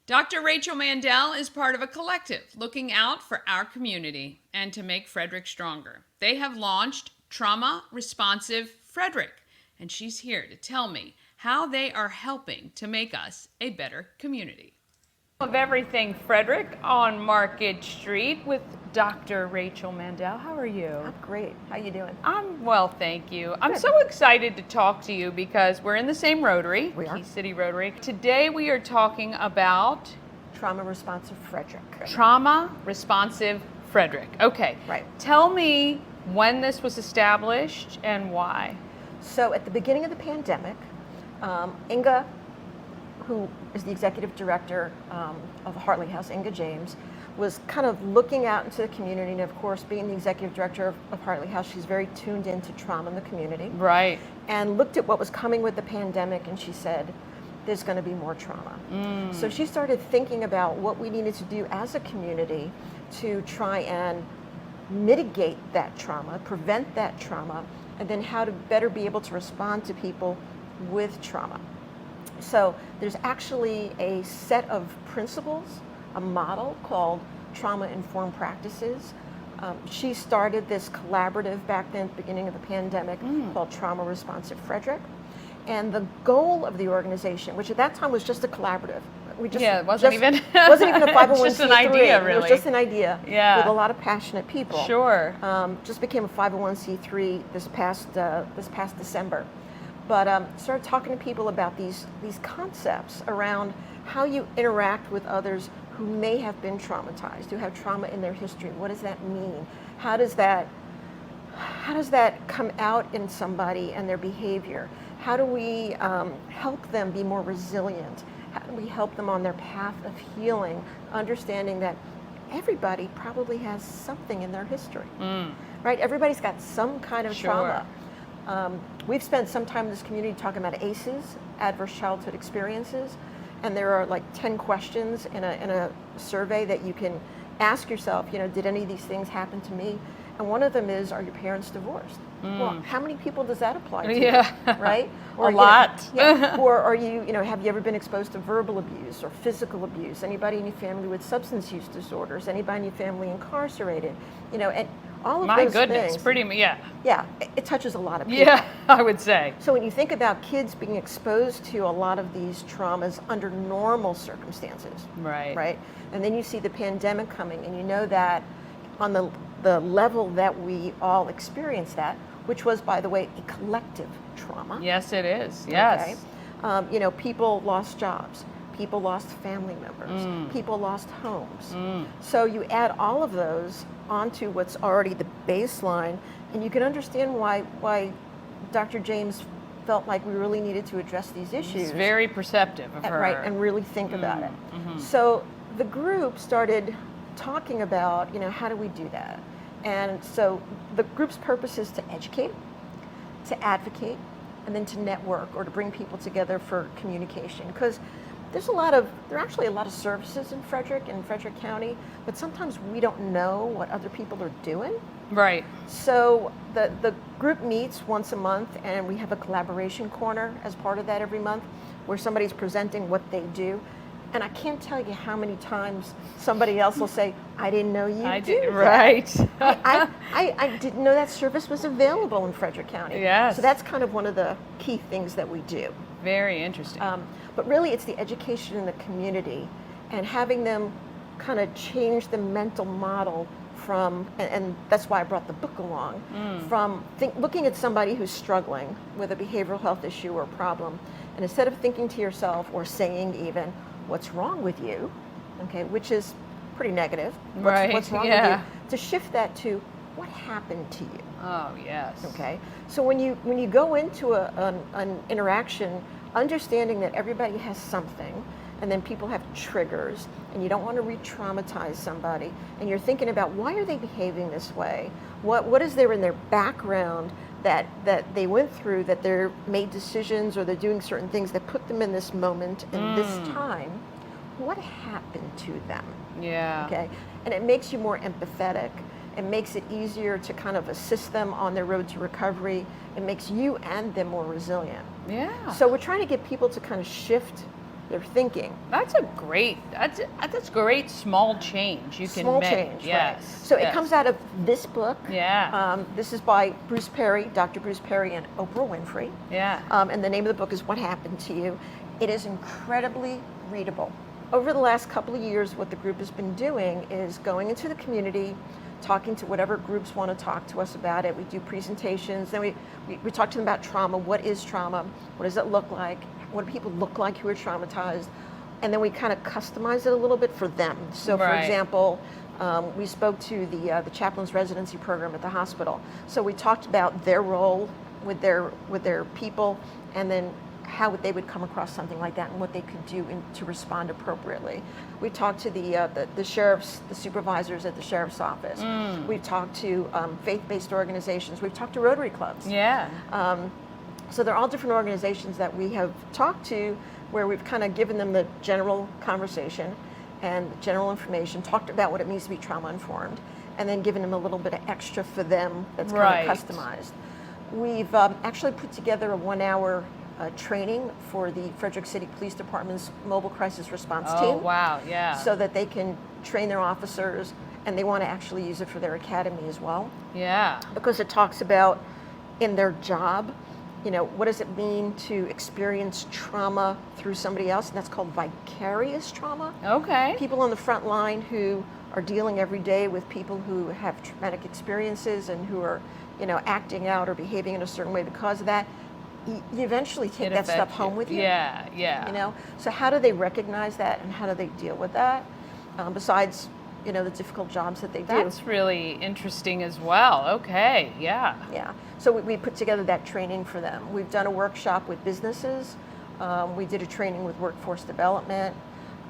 Dr. Rachel Mandel is part of a collective looking out for our community and to make Frederick stronger. They have launched Trauma Responsive Frederick, and she's here to tell me how they are helping to make us a better community. Of Everything Frederick on Market Street with Dr. Rachel Mandel. How are you? I'm great. How you doing? I'm well, thank you. I'm so excited to talk to you because we're in the same Rotary, We are. Key City Rotary. Today we are talking about Trauma Responsive Frederick. Trauma Responsive Frederick. Okay. Right. Tell me when this was established and why. So at the beginning of the pandemic, Inga, who is the executive director of Hartley House, Inga James, was kind of looking out into the community, and of course, being the executive director of Hartley House, she's very tuned into trauma in the community. Right. And looked at what was coming with the pandemic, and she said, there's going to be more trauma. So she started thinking about what we needed to do as a community to try and mitigate that trauma, prevent that trauma, and then how to better be able to respond to people with trauma. So there's actually a set of principles, a model called Trauma-Informed Practices. She started this collaborative back then at the beginning of the pandemic called Trauma Responsive Frederick. And the goal of the organization, which at that time was just a collaborative. It wasn't even a 501c3. just an idea, really. It was just an idea with a lot of passionate people. Sure. Just became a 501c3 this past December. But started talking to people about these concepts around how you interact with others who may have been traumatized, who have trauma in their history. What does that mean? How does that come out in somebody and their behavior? How do we help them be more resilient? How do we help them on their path of healing, understanding that everybody probably has something in their history, right? Everybody's got some kind of trauma. We've spent some time in this community talking about ACEs, Adverse Childhood Experiences, and there are like 10 questions in a survey that you can ask yourself, did any of these things happen to me? And one of them is, are your parents divorced? Well, how many people does that apply to? Yeah. Right? A lot. Or are you, have you ever been exposed to verbal abuse or physical abuse? Anybody in your family with substance use disorders? Anybody in your family incarcerated? And All of My those goodness, things. pretty, yeah. Yeah, it touches a lot of people. Yeah, I would say. So when you think about kids being exposed to a lot of these traumas under normal circumstances, Right. And then you see the pandemic coming, and you know that on the level that we all experienced that, which was, by the way, a collective trauma. Yes, it is. Yes. Okay? You know, people lost jobs. People lost family members. People lost homes. So you add all of those onto what's already the baseline, and you can understand why Dr. James felt like we really needed to address these issues. It's very perceptive of her. Right, and really think about it. So the group started talking about, you know, how do we do that? And so the group's purpose is to educate, to advocate, and then to network or to bring people together for communication. Because there are actually a lot of services in Frederick County, but sometimes we don't know what other people are doing. Right. So the group meets once a month, and we have a collaboration corner as part of that every month, where somebody's presenting what they do. And I can't tell you how many times somebody else will say, I didn't know you did that. Right. I didn't know that service was available in Frederick County. Yes. So that's kind of one of the key things that we do. Very interesting. But really, it's the education in the community and having them kind of change the mental model from, and that's why I brought the book along, from looking at somebody who's struggling with a behavioral health issue or problem, and instead of thinking to yourself or saying even, what's wrong with you, okay, which is pretty negative, what's wrong with you, to shift that to, what happened to you? Oh, yes. Okay, so when you go into an interaction, understanding that everybody has something, and then people have triggers, and you don't want to re-traumatize somebody, and you're thinking about, why are they behaving this way? What is there in their background that they went through, that they're made decisions or they're doing certain things that put them in this moment and this time? What happened to them? Yeah. Okay, and it makes you more empathetic. It makes it easier to kind of assist them on their road to recovery. It makes you and them more resilient. Yeah. So we're trying to get people to kind of shift their thinking. That's great small change you can Small make. change, Yes. right. So it comes out of this book. Yeah. This is by Bruce Perry, Dr. Bruce Perry, and Oprah Winfrey. Yeah. And the name of the book is What Happened to You. It is incredibly readable. Over the last couple of years, what the group has been doing is going into the community, talking to whatever groups want to talk to us about it. We do presentations, then we talk to them about trauma. What is trauma? What does it look like? What do people look like who are traumatized? And then we kind of customize it a little bit for them. So for example, we spoke to the chaplain's residency program at the hospital. So we talked about their role with their people, and then how they would come across something like that and what they could do to respond appropriately. We talked to the sheriffs, the supervisors at the sheriff's office. We've talked to faith-based organizations. We've talked to Rotary clubs. Yeah. So they're all different organizations that we have talked to, where we've kind of given them the general conversation and general information, talked about what it means to be trauma-informed, and then given them a little bit of extra for them that's kind of customized. We've actually put together a 1-hour training for the Frederick City Police Department's mobile crisis response team. Oh, wow, yeah. So that they can train their officers, and they want to actually use it for their academy as well. Yeah. Because it talks about, in their job, you know, what does it mean to experience trauma through somebody else? And that's called vicarious trauma. Okay. People on the front line who are dealing every day with people who have traumatic experiences and who are, you know, acting out or behaving in a certain way because of that. You eventually take that stuff home with you. Yeah, yeah. You know, so how do they recognize that, and how do they deal with that? Besides, you know, the difficult jobs that they do. That's really interesting as well. Okay, yeah. Yeah. So we put together that training for them. We've done a workshop with businesses. We did a training with workforce development.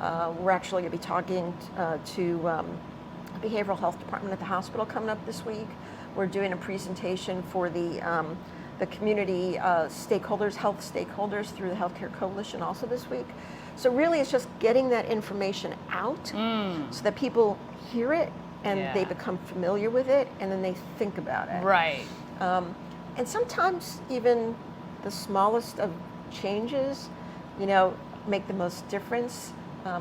We're actually going to be talking to the behavioral health department at the hospital coming up this week. We're doing a presentation for the community stakeholders, health stakeholders through the Healthcare Coalition also this week. So really it's just getting that information out so that people hear it and they become familiar with it, and then they think about it. Right. And sometimes even the smallest of changes, you know, make the most difference.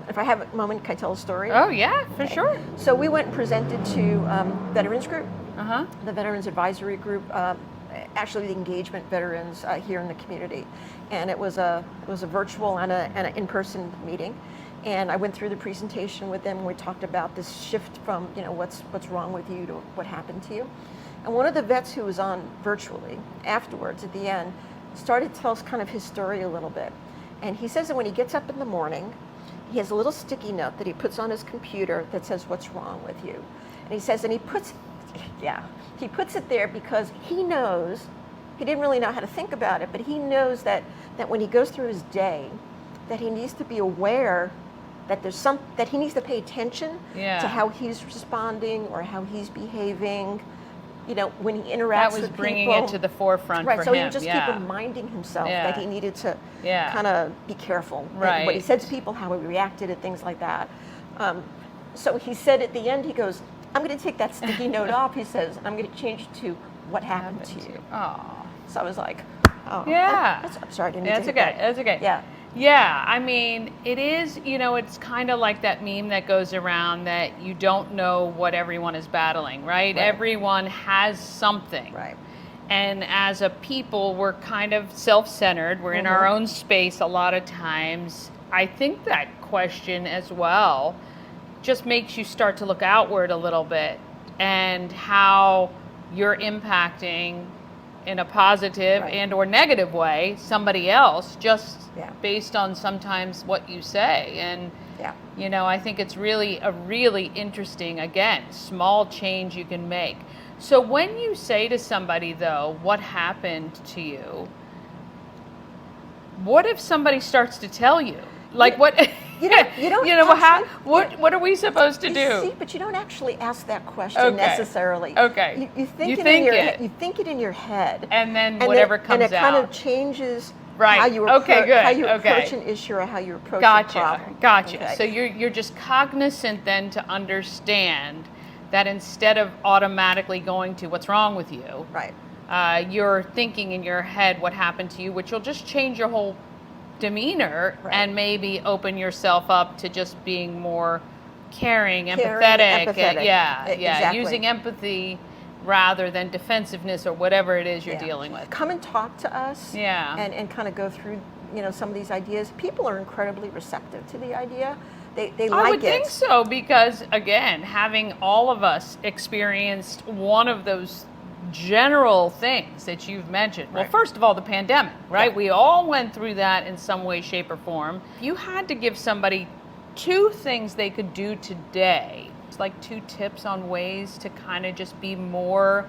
If I have a moment, can I tell a story? Oh, yeah, for sure. So we went and presented to Veterans Group the Veterans Advisory Group, actually the engagement veterans here in the community. And it was a virtual and an in-person meeting. And I went through the presentation with them. We talked about this shift from, what's wrong with you to what happened to you. And one of the vets who was on virtually afterwards at the end started to tell us kind of his story a little bit. And he says that when he gets up in the morning, he has a little sticky note that he puts on his computer that says, "What's wrong with you?" And he says, and he puts it there because he knows, he didn't really know how to think about it, but he knows that when he goes through his day, that he needs to be aware that that he needs to pay attention to how he's responding or how he's behaving. When he interacts with people. That was bringing it to the forefront for him. Right, so he would just keep reminding himself that he needed to kind of be careful. Right. What he said to people, how he reacted, and things like that. So he said at the end, he goes, "I'm going to take that sticky note off," he says, "and I'm going to change it to what happened to you." Oh. So I was like, oh. Yeah. I'm sorry, I didn't mean That's to okay. hit that. That's okay. Yeah. Yeah, I mean, it is, it's kind of like that meme that goes around that you don't know what everyone is battling, right? Everyone has something. Right. And as a people, we're kind of self-centered. We're in our own space a lot of times. I think that question as well just makes you start to look outward a little bit and how you're impacting in a positive and or negative way somebody else just based on sometimes what you say. And I think it's really a really interesting, again, small change you can make. So when you say to somebody, though, what happened to you, what if somebody starts to tell you? Like what? You don't what are we supposed to do? See, but you don't actually ask that question necessarily. Okay. You think it in your head, and then whatever comes out, and it kind of changes right. how you approach an issue or how you approach a problem. Gotcha. Okay. So you're just cognizant then to understand that instead of automatically going to what's wrong with you, right? You're thinking in your head what happened to you, which will just change your whole demeanor and maybe open yourself up to just being more caring, empathetic. Exactly. Using empathy rather than defensiveness or whatever it is you're dealing with. Come and talk to us and kind of go through some of these ideas. People are incredibly receptive to the idea. They like it. I would think so, because again, having all of us experienced one of those general things that you've mentioned. Well, first of all, the pandemic, right? We all went through that in some way, shape, or form. If you had to give somebody 2 things they could do today, it's like 2 tips on ways to kind of just be more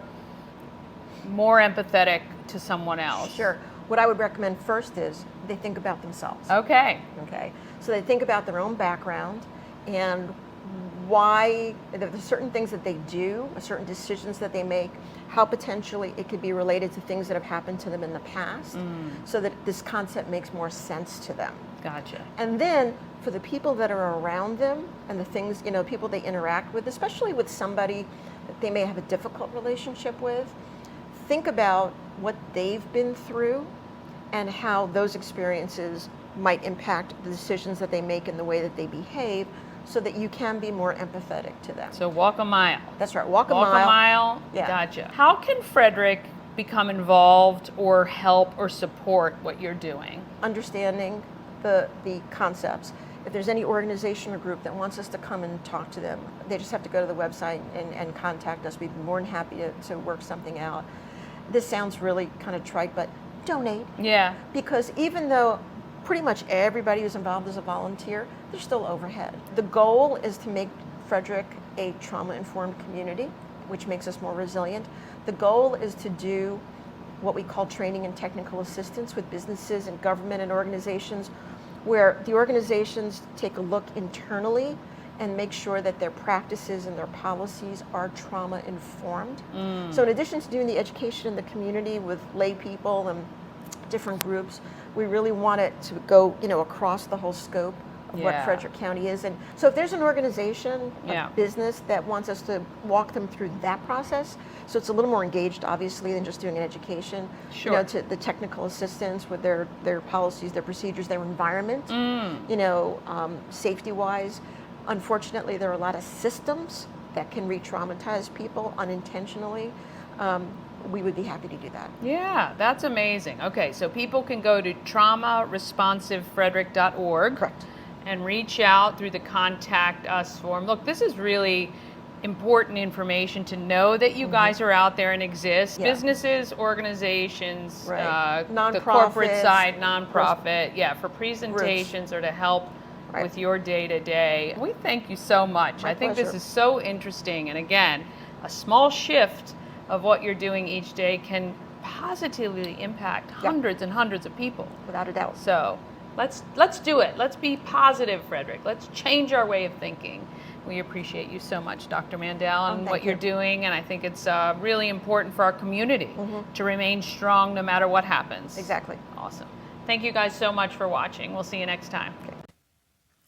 empathetic to someone else. Sure. What I would recommend first is they think about themselves. Okay. So they think about their own background and why there's certain things that they do, certain decisions that they make, how potentially it could be related to things that have happened to them in the past, so that this concept makes more sense to them. Gotcha. And then for the people that are around them and the things, people they interact with, especially with somebody that they may have a difficult relationship with, think about what they've been through and how those experiences might impact the decisions that they make and the way that they behave, so that you can be more empathetic to them. So walk a mile. That's right, walk a mile. Yeah. Gotcha. How can Frederick become involved or help or support what you're doing? Understanding the concepts. If there's any organization or group that wants us to come and talk to them, they just have to go to the website and contact us. We'd be more than happy to work something out. This sounds really kind of trite, but donate. Yeah. Because even though pretty much everybody who's involved as a volunteer, there's still overhead. The goal is to make Frederick a trauma-informed community, which makes us more resilient. The goal is to do what we call training and technical assistance with businesses and government and organizations, where the organizations take a look internally and make sure that their practices and their policies are trauma-informed. So in addition to doing the education in the community with lay people and different groups, we really want it to go, across the whole scope of what Frederick County is. And so if there's an organization, a business that wants us to walk them through that process, so it's a little more engaged, obviously, than just doing an education, to the technical assistance with their policies, their procedures, their environment, safety-wise. Unfortunately, there are a lot of systems that can re-traumatize people unintentionally, we would be happy to do that. Yeah, that's amazing. Okay, so people can go to traumaresponsivefrederick.org. Correct. And reach out through the Contact Us form. Look, this is really important information to know that you guys are out there and exist. Yeah. Businesses, organizations, Right. the corporate Nonprofits, side, nonprofit, for presentations or to help Right. with your day-to-day. We thank you so much. My I think this pleasure. is so interesting. And again, a small shift of what you're doing each day can positively impact hundreds and hundreds of people. Without a doubt. So let's do it. Let's be positive, Frederick. Let's change our way of thinking. We appreciate you so much, Dr. Mandel, and what you're doing. And I think it's really important for our community to remain strong no matter what happens. Exactly. Awesome. Thank you guys so much for watching. We'll see you next time. Okay.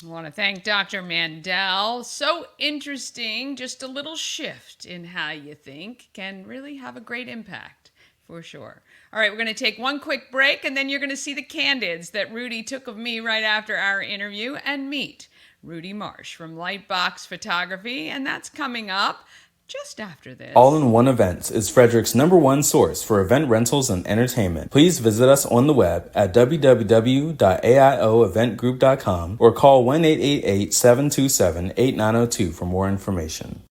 I want to thank Dr. Mandel. So interesting. Just a little shift in how you think can really have a great impact, for sure. All right, we're going to take one quick break, and then you're going to see the candids that Rudy took of me right after our interview and meet Rudy Marsh from Lytebox Photography, and that's coming up just after this. All-in-One Events is Frederick's #1 source for event rentals and entertainment. Please visit us on the web at www.aioeventgroup.com or call 1-888-727-8902 for more information.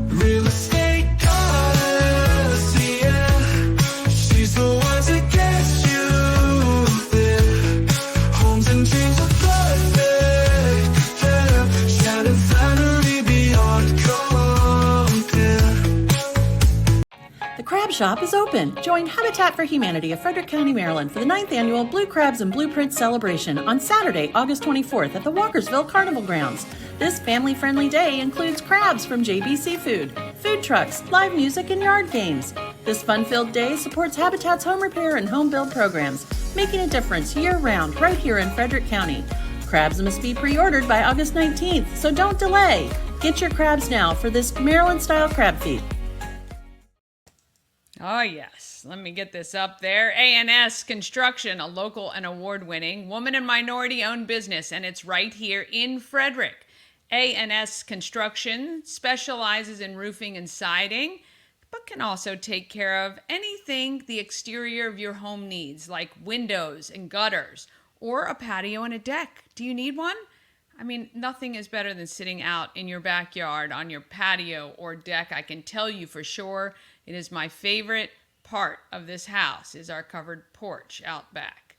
Real estate goddess, yeah. She's the one to get you there. Homes and dreams are perfect there. Shining finally beyond compare. The Crab Shop is open. Join Habitat for Humanity of Frederick County, Maryland for the 9th annual Blue Crabs and Blueprints celebration on Saturday, August 24th at the Walkersville Carnival Grounds. This family-friendly day includes crabs from JB Seafood, food trucks, live music, and yard games. This fun-filled day supports Habitat's home repair and home build programs, making a difference year-round right here in Frederick County. Crabs must be pre-ordered by August 19th, so don't delay. Get your crabs now for this Maryland-style crab feast. Oh, yes. Let me get this up there. A&S Construction, a local and award-winning woman and minority-owned business, and it's right here in Frederick. A&S Construction specializes in roofing and siding, but can also take care of anything the exterior of your home needs, like windows and gutters, or a patio and a deck. Do you need one? I mean, nothing is better than sitting out in your backyard on your patio or deck. I can tell you for sure it is my favorite part of this house is our covered porch out back.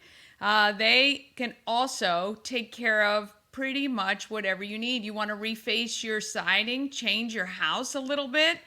They can also take care of pretty much whatever you need. You want to reface your siding, change your house a little bit?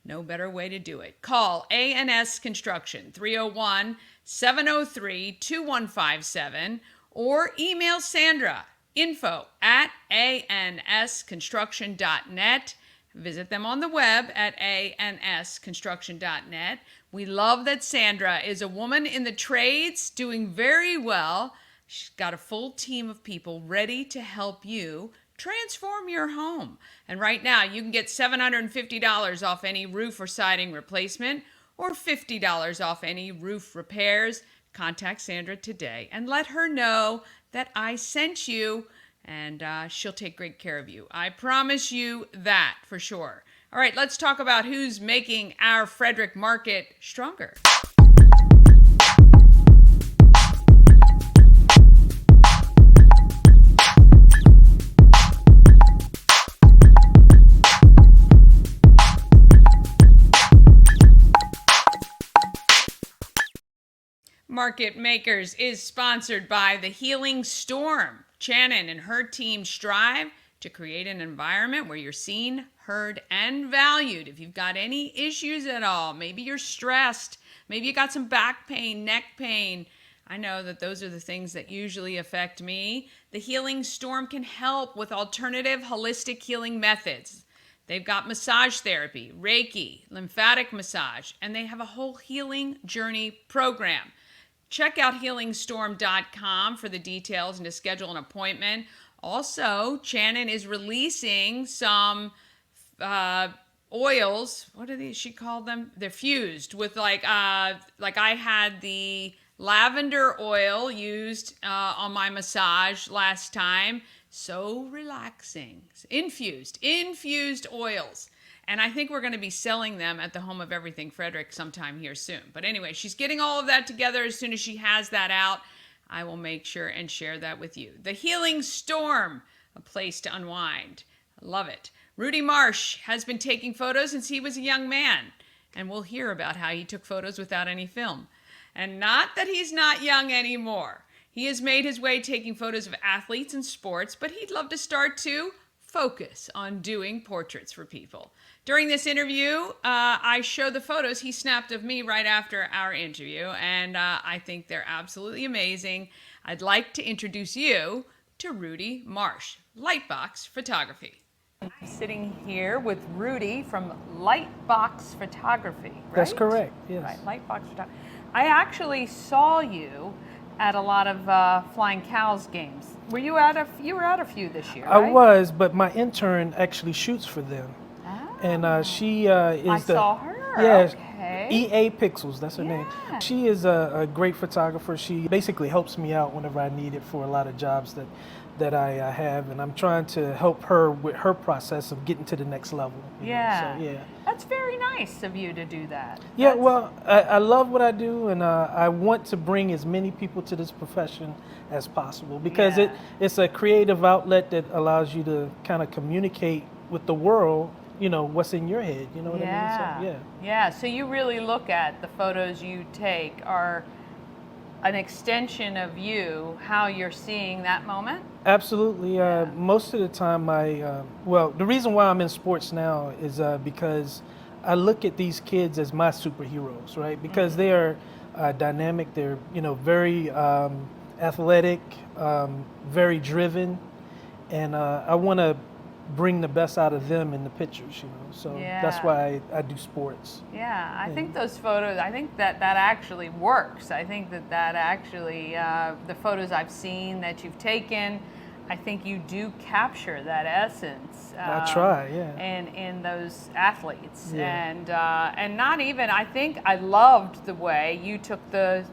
No better way to do it. Call A&S Construction, 301-703-2157, or email Sandra, info@ansconstruction.net. Visit them on the web at ansconstruction.net. We love that Sandra is a woman in the trades doing very well. She's got a full team of people ready to help you transform your home. And right now, you can get $750 off any roof or siding replacement or $50 off any roof repairs. Contact Sandra today and let her know that I sent you, and she'll take great care of you. I promise you that for sure. All right, let's talk about who's making our Frederick market stronger. Market Makers is sponsored by the Healing Storm. Shannon and her team strive to create an environment where you're seen, heard, and valued. If you've got any issues at all, maybe you're stressed, maybe you got some back pain, neck pain. I know that those are the things that usually affect me. The Healing Storm can help with alternative holistic healing methods. They've got massage therapy, Reiki, lymphatic massage, and they have a whole healing journey program. Check out healingstorm.com for the details and to schedule an appointment. Also, Shannon is releasing some oils. What do she call them? They're fused with like I had the lavender oil used on my massage last time. So relaxing. Infused oils. And I think we're going to be selling them at the Home of Everything Frederick sometime here soon. But anyway, she's getting all of that together. As soon as she has that out, I will make sure and share that with you. The Healing Storm, a place to unwind. I love it. Rudy Marsh has been taking photos since he was a young man. And we'll hear about how he took photos without any film. And not that he's not young anymore. He has made his way taking photos of athletes and sports, but he'd love to start to focus on doing portraits for people. During this interview, I show the photos he snapped of me right after our interview, and I think they're absolutely amazing. I'd like to introduce you to Rudy Marsh, Lytebox Photography. I'm sitting here with Rudy from Lytebox Photography, right? That's correct, yes. Right, Lytebox Photography. I actually saw you at a lot of Flying Cows games. You were at a few this year, right? I was, but my intern actually shoots for them. Oh. And she is I saw her. Yeah, Okay. EA Pixels, that's her name. She is a great photographer. She basically helps me out whenever I need it for a lot of jobs that I have, and I'm trying to help her with her process of getting to the next level. Yeah. So, yeah. That's very nice of you to do that. Yeah, well, I love what I do, and I want to bring as many people to this profession as possible because it's a creative outlet that allows you to kind of communicate with the world, what's in your head, you know what I mean? So, yeah, so you really look at the photos you take are an extension of you, how you're seeing that moment? Absolutely. Most of the time the reason why I'm in sports now is because I look at these kids as my superheroes, right? Because they are dynamic, they're, very athletic, very driven, and I want to bring the best out of them in the pictures, so that's why I do sports. Yeah, I think those photos, I think that actually works. I think that actually, the photos I've seen that you've taken, I think you do capture that essence. I try, in those athletes. And not even, I think I loved the way you took the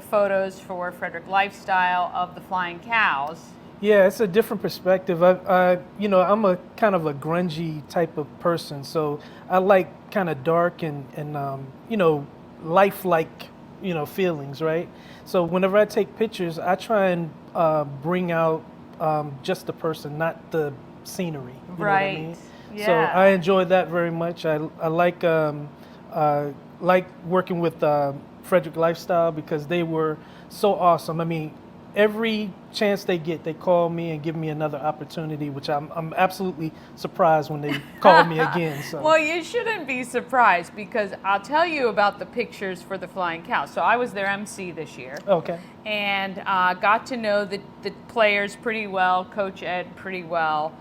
photos for Frederick Lifestyle of the Flying Cows. Yeah, it's a different perspective. I'm a kind of a grungy type of person, so I like kind of dark and lifelike, feelings, right? So whenever I take pictures, I try and bring out just the person, not the scenery. You know what I mean? Yeah. So I enjoy that very much. I like working with Frederick Lifestyle because they were so awesome. I mean, every chance they get, they call me and give me another opportunity, which I'm absolutely surprised when they call me again. So. Well, you shouldn't be surprised because I'll tell you about the pictures for the Flying Cows. So I was their MC this year. Okay. And got to know the players pretty well, Coach Ed pretty well.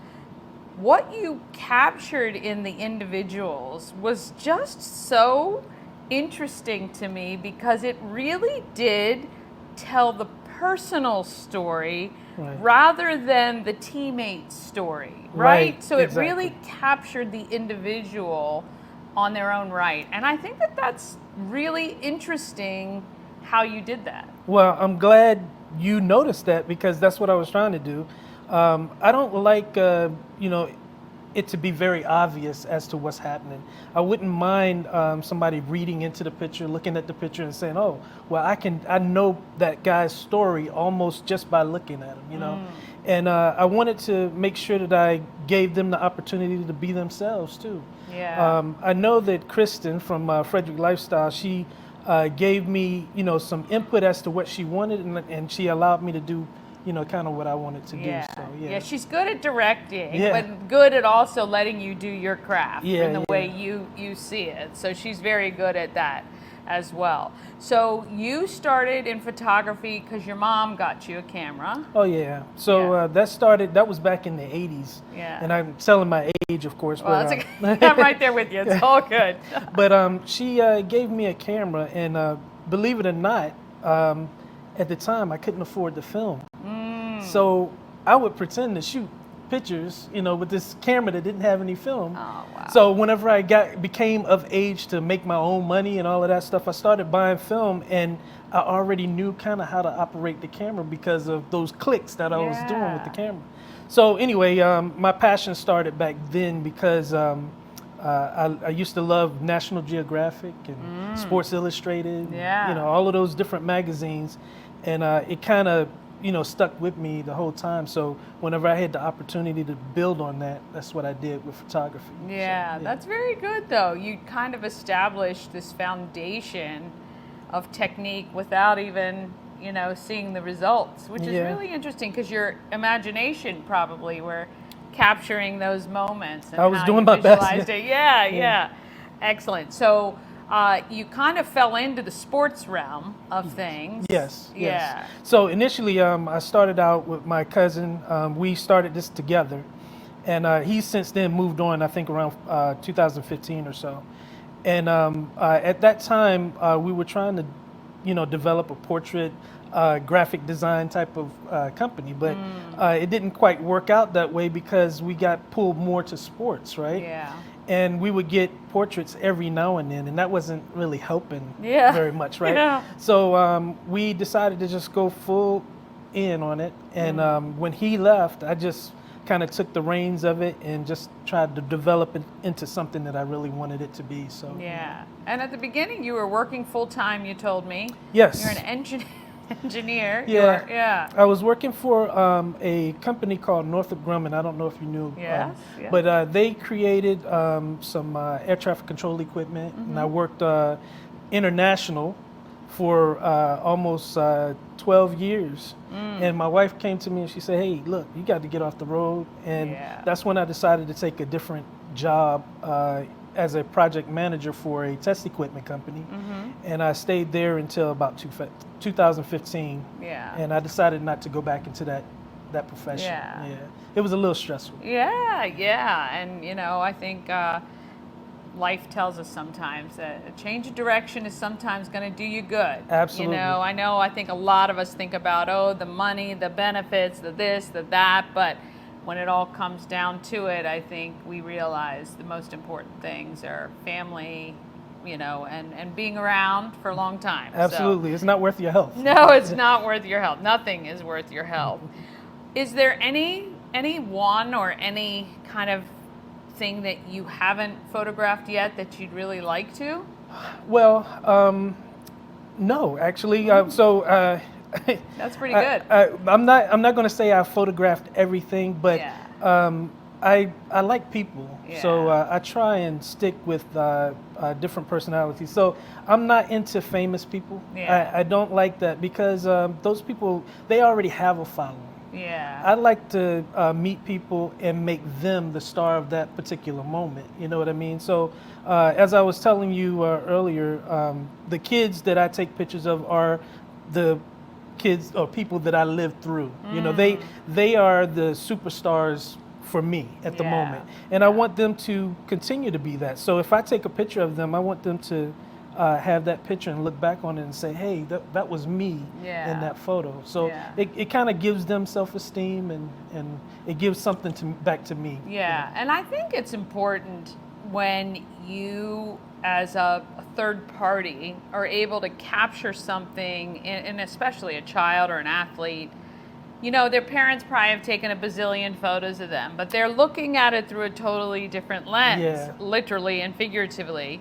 What you captured in the individuals was just so interesting to me because it really did tell the personal story rather than the teammate story, right? So it really captured the individual on their own right. And I think that's really interesting how you did that. Well, I'm glad you noticed that because that's what I was trying to do. I don't like, it to be very obvious as to what's happening. I wouldn't mind somebody reading into the picture, looking at the picture and saying, oh, well, I know that guy's story almost just by looking at him, And I wanted to make sure that I gave them the opportunity to be themselves too. Yeah. I know that Kristen from Frederick Lifestyle, she gave me, some input as to what she wanted and she allowed me to do kind of what I wanted to do. So, yeah, she's good at directing, but good at also letting you do your craft in the way you see it. So she's very good at that as well. So you started in photography because your mom got you a camera. Oh, yeah. So that was back in the 80s. Yeah. And I'm telling my age, of course. Well, but, I'm right there with you. It's all good. But she gave me a camera, and believe it or not, at the time, I couldn't afford the film. So I would pretend to shoot pictures, with this camera that didn't have any film. Oh, wow. So whenever I became of age to make my own money and all of that stuff, I started buying film, and I already knew kind of how to operate the camera because of those clicks that I was doing with the camera. So anyway, my passion started back then because I used to love National Geographic and Sports Illustrated, Yeah. all of those different magazines, and it kind of stuck with me the whole time. So whenever I had the opportunity to build on that, that's what I did with photography. Yeah, So, that's very good though. You kind of established this foundation of technique without even, seeing the results, which is really interesting because your imagination probably were capturing those moments. And I was how doing you my best, visualized it. Yeah. Excellent. So you kind of fell into the sports realm of things. Yes. Yeah. So initially, I started out with my cousin. We started this together, and he's since then moved on. I think around 2015 or so. And at that time, we were trying to, develop a portrait graphic design type of company, but it didn't quite work out that way because we got pulled more to sports, right? Yeah. And we would get portraits every now and then, and that wasn't really helping very much, right? Yeah. So we decided to just go full in on it. And when he left, I just kind of took the reins of it and just tried to develop it into something that I really wanted it to be. So Yeah. And at the beginning, you were working full time, you told me. Yes. You're an engineer. Yeah. I was working for a company called Northrop Grumman. I don't know if you knew. Yes. But they created some air traffic control equipment, and I worked international for almost 12 years. And my wife came to me and she said, "Hey, look, you got to get off the road." And that's when I decided to take a different job as a project manager for a test equipment company. And I stayed there until about 2015. Yeah. And I decided not to go back into that profession. Yeah. It was a little stressful. Yeah. And, I think life tells us sometimes that a change of direction is sometimes going to do you good. Absolutely. I think a lot of us think about, the money, the benefits, the this, the that, but when it all comes down to it, I think we realize the most important things are family, and being around for a long time. Absolutely. So, it's not worth your health. no, it's not worth your health. Nothing is worth your health. Is there any one or any kind of thing that you haven't photographed yet that you'd really like to? Well, no, actually. That's pretty good. I'm not going to say I photographed everything, but I like people, so I try and stick with different personalities. So I'm not into famous people. I don't like that because those people, they already have a following. Yeah. I like to meet people and make them the star of that particular moment. You know what I mean? So as I was telling you earlier, the kids that I take pictures of are the kids or people that I lived through. They are the superstars for me at the moment, and I want them to continue to be that. So if I take a picture of them, I want them to have that picture and look back on it and say, "Hey, that was me in that photo." So it kind of gives them self-esteem and it gives something back to me. Yeah, and I think it's important when you, as a third party, are able to capture something, and especially a child or an athlete. Their parents probably have taken a bazillion photos of them, but they're looking at it through a totally different lens, literally and figuratively.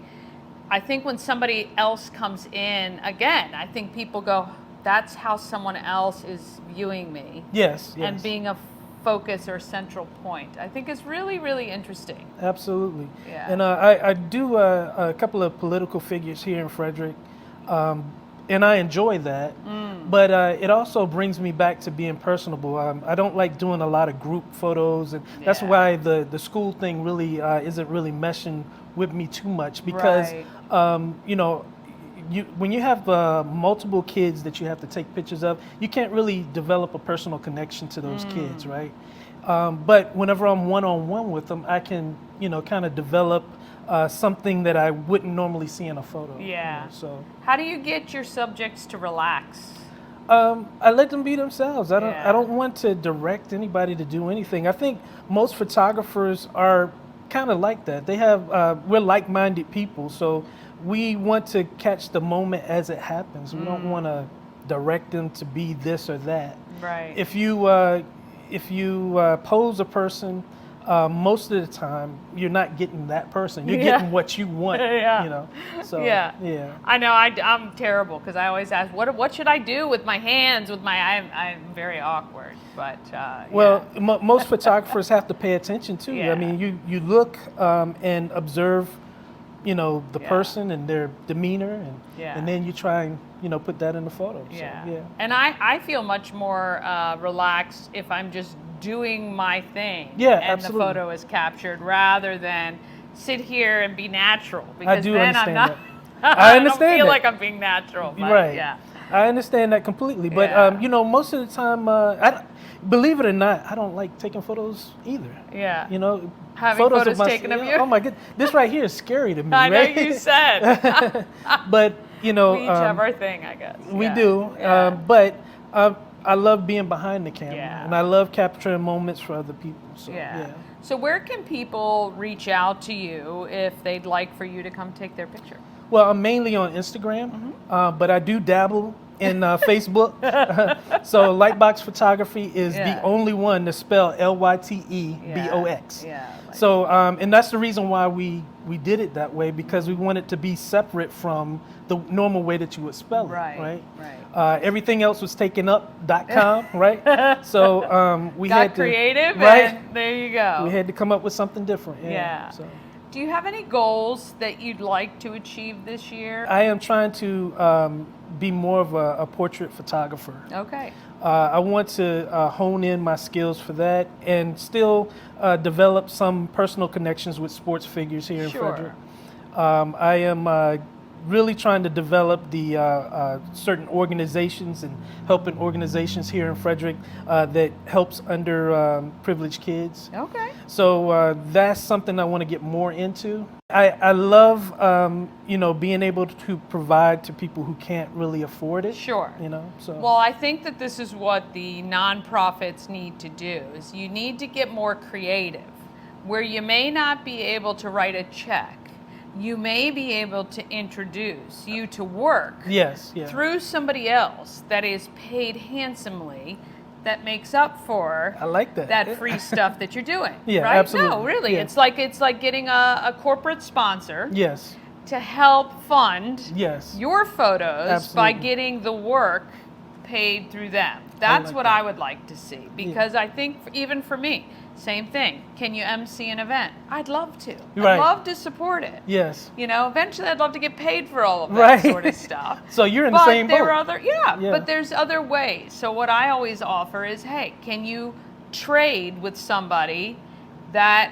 I think when somebody else comes in, again, I think people go, that's how someone else is viewing me. Yes. And being a focus or central point, I think is really, really interesting. Absolutely. Yeah. And I do a couple of political figures here in Frederick, and I enjoy that. But it also brings me back to being personable. I don't like doing a lot of group photos, and that's why the school thing really isn't really meshing with me too much because when you have multiple kids that you have to take pictures of, you can't really develop a personal connection to those kids, right? But whenever I'm one-on-one with them, I can kind of develop something that I wouldn't normally see in a photo. So how do you get your subjects to relax? I let them be themselves. I don't want to direct anybody to do anything. I think most photographers are kind of like that. They have we're like-minded people, so we want to catch the moment as it happens. We don't want to direct them to be this or that. Right. If you if you pose a person, most of the time you're not getting that person. You're getting what you want. Yeah. You know. So Yeah. yeah. I know. I'm terrible because I always ask, what should I do with my hands? I'm very awkward. But well, most photographers have to pay attention too. Yeah. I mean, you look and observe, you know, the person and their demeanor, and then you try and, you know, put that in the photo. Yeah. So, yeah. And I feel much more relaxed if I'm just doing my thing. Yeah, and absolutely. the photo is captured rather than sit here and be natural. I Because do then understand I'm not. that. I understand don't feel that. like I'm being natural. But Right. Yeah. I understand that completely, but you know, most of the time, believe it or not, I don't like taking photos either. Yeah. You know, Having photos taken of you? Oh my goodness, this right here is scary to me. I know right? you said. But you know, We each have our thing, I guess. we Yeah. do. Yeah. But I love being behind the camera, Yeah. and I love capturing moments for other people. So, Yeah. So where can people reach out to you if they'd like for you to come take their picture? Well, I'm mainly on Instagram, but I do dabble in Facebook. So Lytebox Photography is the only one to spell Lytebox. Yeah. So, and that's the reason why we did it that way, because we wanted to be separate from the normal way that you would spell it, right? Everything else was taken up .com, right? So we Got had to creative, right? and there you go. We had to come up with something different. Yeah. So. Do you have any goals that you'd like to achieve this year? I am trying to be more of a portrait photographer. Okay. I want to hone in my skills for that, and still develop some personal connections with sports figures here in Frederick. I am really trying to develop the certain organizations and helping organizations here in Frederick that helps underprivileged kids. Okay. So that's something I want to get more into. I love, you know, being able to provide to people who can't really afford it. Sure. You know, so. Well, I think that this is what the nonprofits need to do, is you need to get more creative, where you may not be able to write a check. You may be able to introduce you to work through somebody else that is paid handsomely, that makes up for I like that free stuff that you're doing. Yeah, right? absolutely. No, really, Yeah. it's like getting a corporate sponsor. Yes. To help fund Yes. your photos Absolutely. by getting the work paid through them. That's like what that. I would like to see, because I think even for me, same thing. Can you MC an event? I'd love to. Right. I'd love to support it. Yes. You know, eventually I'd love to get paid for all of that Right. sort of stuff. So you're in but the same boat. there are other, Yeah. but there's other ways. So what I always offer is, hey, can you trade with somebody that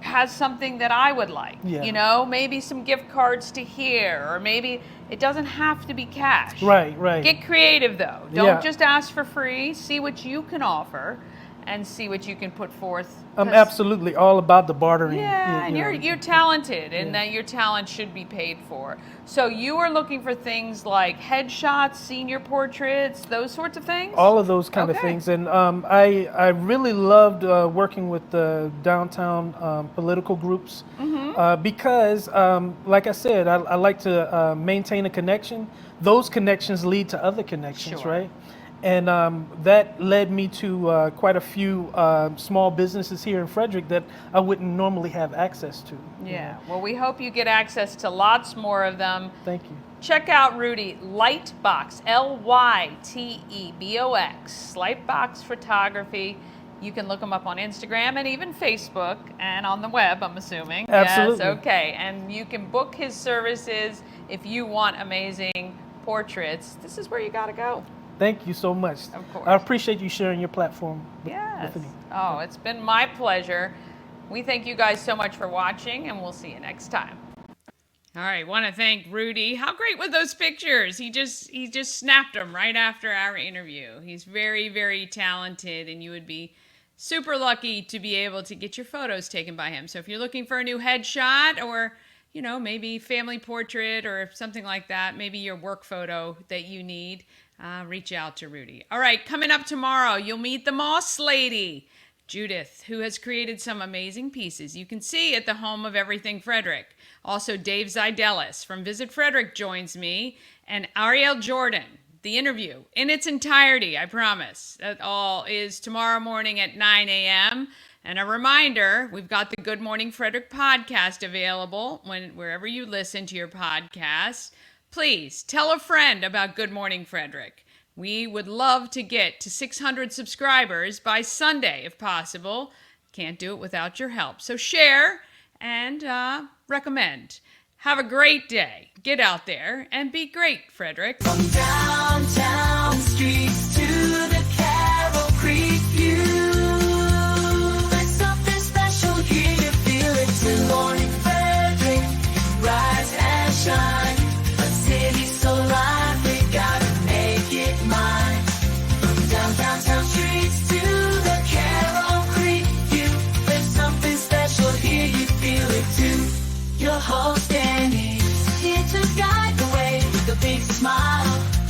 has something that I would like? Yeah. You know, maybe some gift cards to here, or maybe it doesn't have to be cash. Right, right. Get creative though. Don't Yeah. just ask for free. See what you can offer and see what you can put forth. I'm 'Cause- absolutely all about the bartering. yeah, and you know. you're talented, and that your talent should be paid for. So you are looking for things like headshots, senior portraits, those sorts of things? All of those kind of Okay. things. And I really loved working with the downtown political groups because, like I said, I like to maintain a connection. Those connections lead to other connections, Sure. right? And that led me to quite a few small businesses here in Frederick that I wouldn't normally have access to. you Yeah. know. Well, we hope you get access to lots more of them. Thank you. Check out Rudy, Lytebox, Lytebox, Lytebox Photography. You can look them up on Instagram and even Facebook and on the web, I'm assuming. Absolutely. Yes, okay. And you can book his services if you want amazing portraits. This is where you got to go. Thank you so much. Of course. I appreciate you sharing your platform Yes. with me. Oh, it's been my pleasure. We thank you guys so much for watching, and we'll see you next time. All right, want to thank Rudy. How great were those pictures? He just snapped them right after our interview. He's very, very talented, and you would be super lucky to be able to get your photos taken by him. So if you're looking for a new headshot, or you know, maybe family portrait or something like that, maybe your work photo that you need, reach out to Rudy. All right, coming up tomorrow, you'll meet the Moss Lady, Judith, who has created some amazing pieces you can see at the home of Everything Frederick. Also, Dave Zidelis from Visit Frederick joins me, and Ariel Jordan, the interview in its entirety, I promise. That all is tomorrow morning at 9 a.m. And a reminder, we've got the Good Morning Frederick podcast available wherever you listen to your podcasts. Please tell a friend about Good Morning Frederick. We would love to get to 600 subscribers by Sunday, if possible. Can't do it without your help. So share and recommend. Have a great day. Get out there and be great, Frederick. From downtown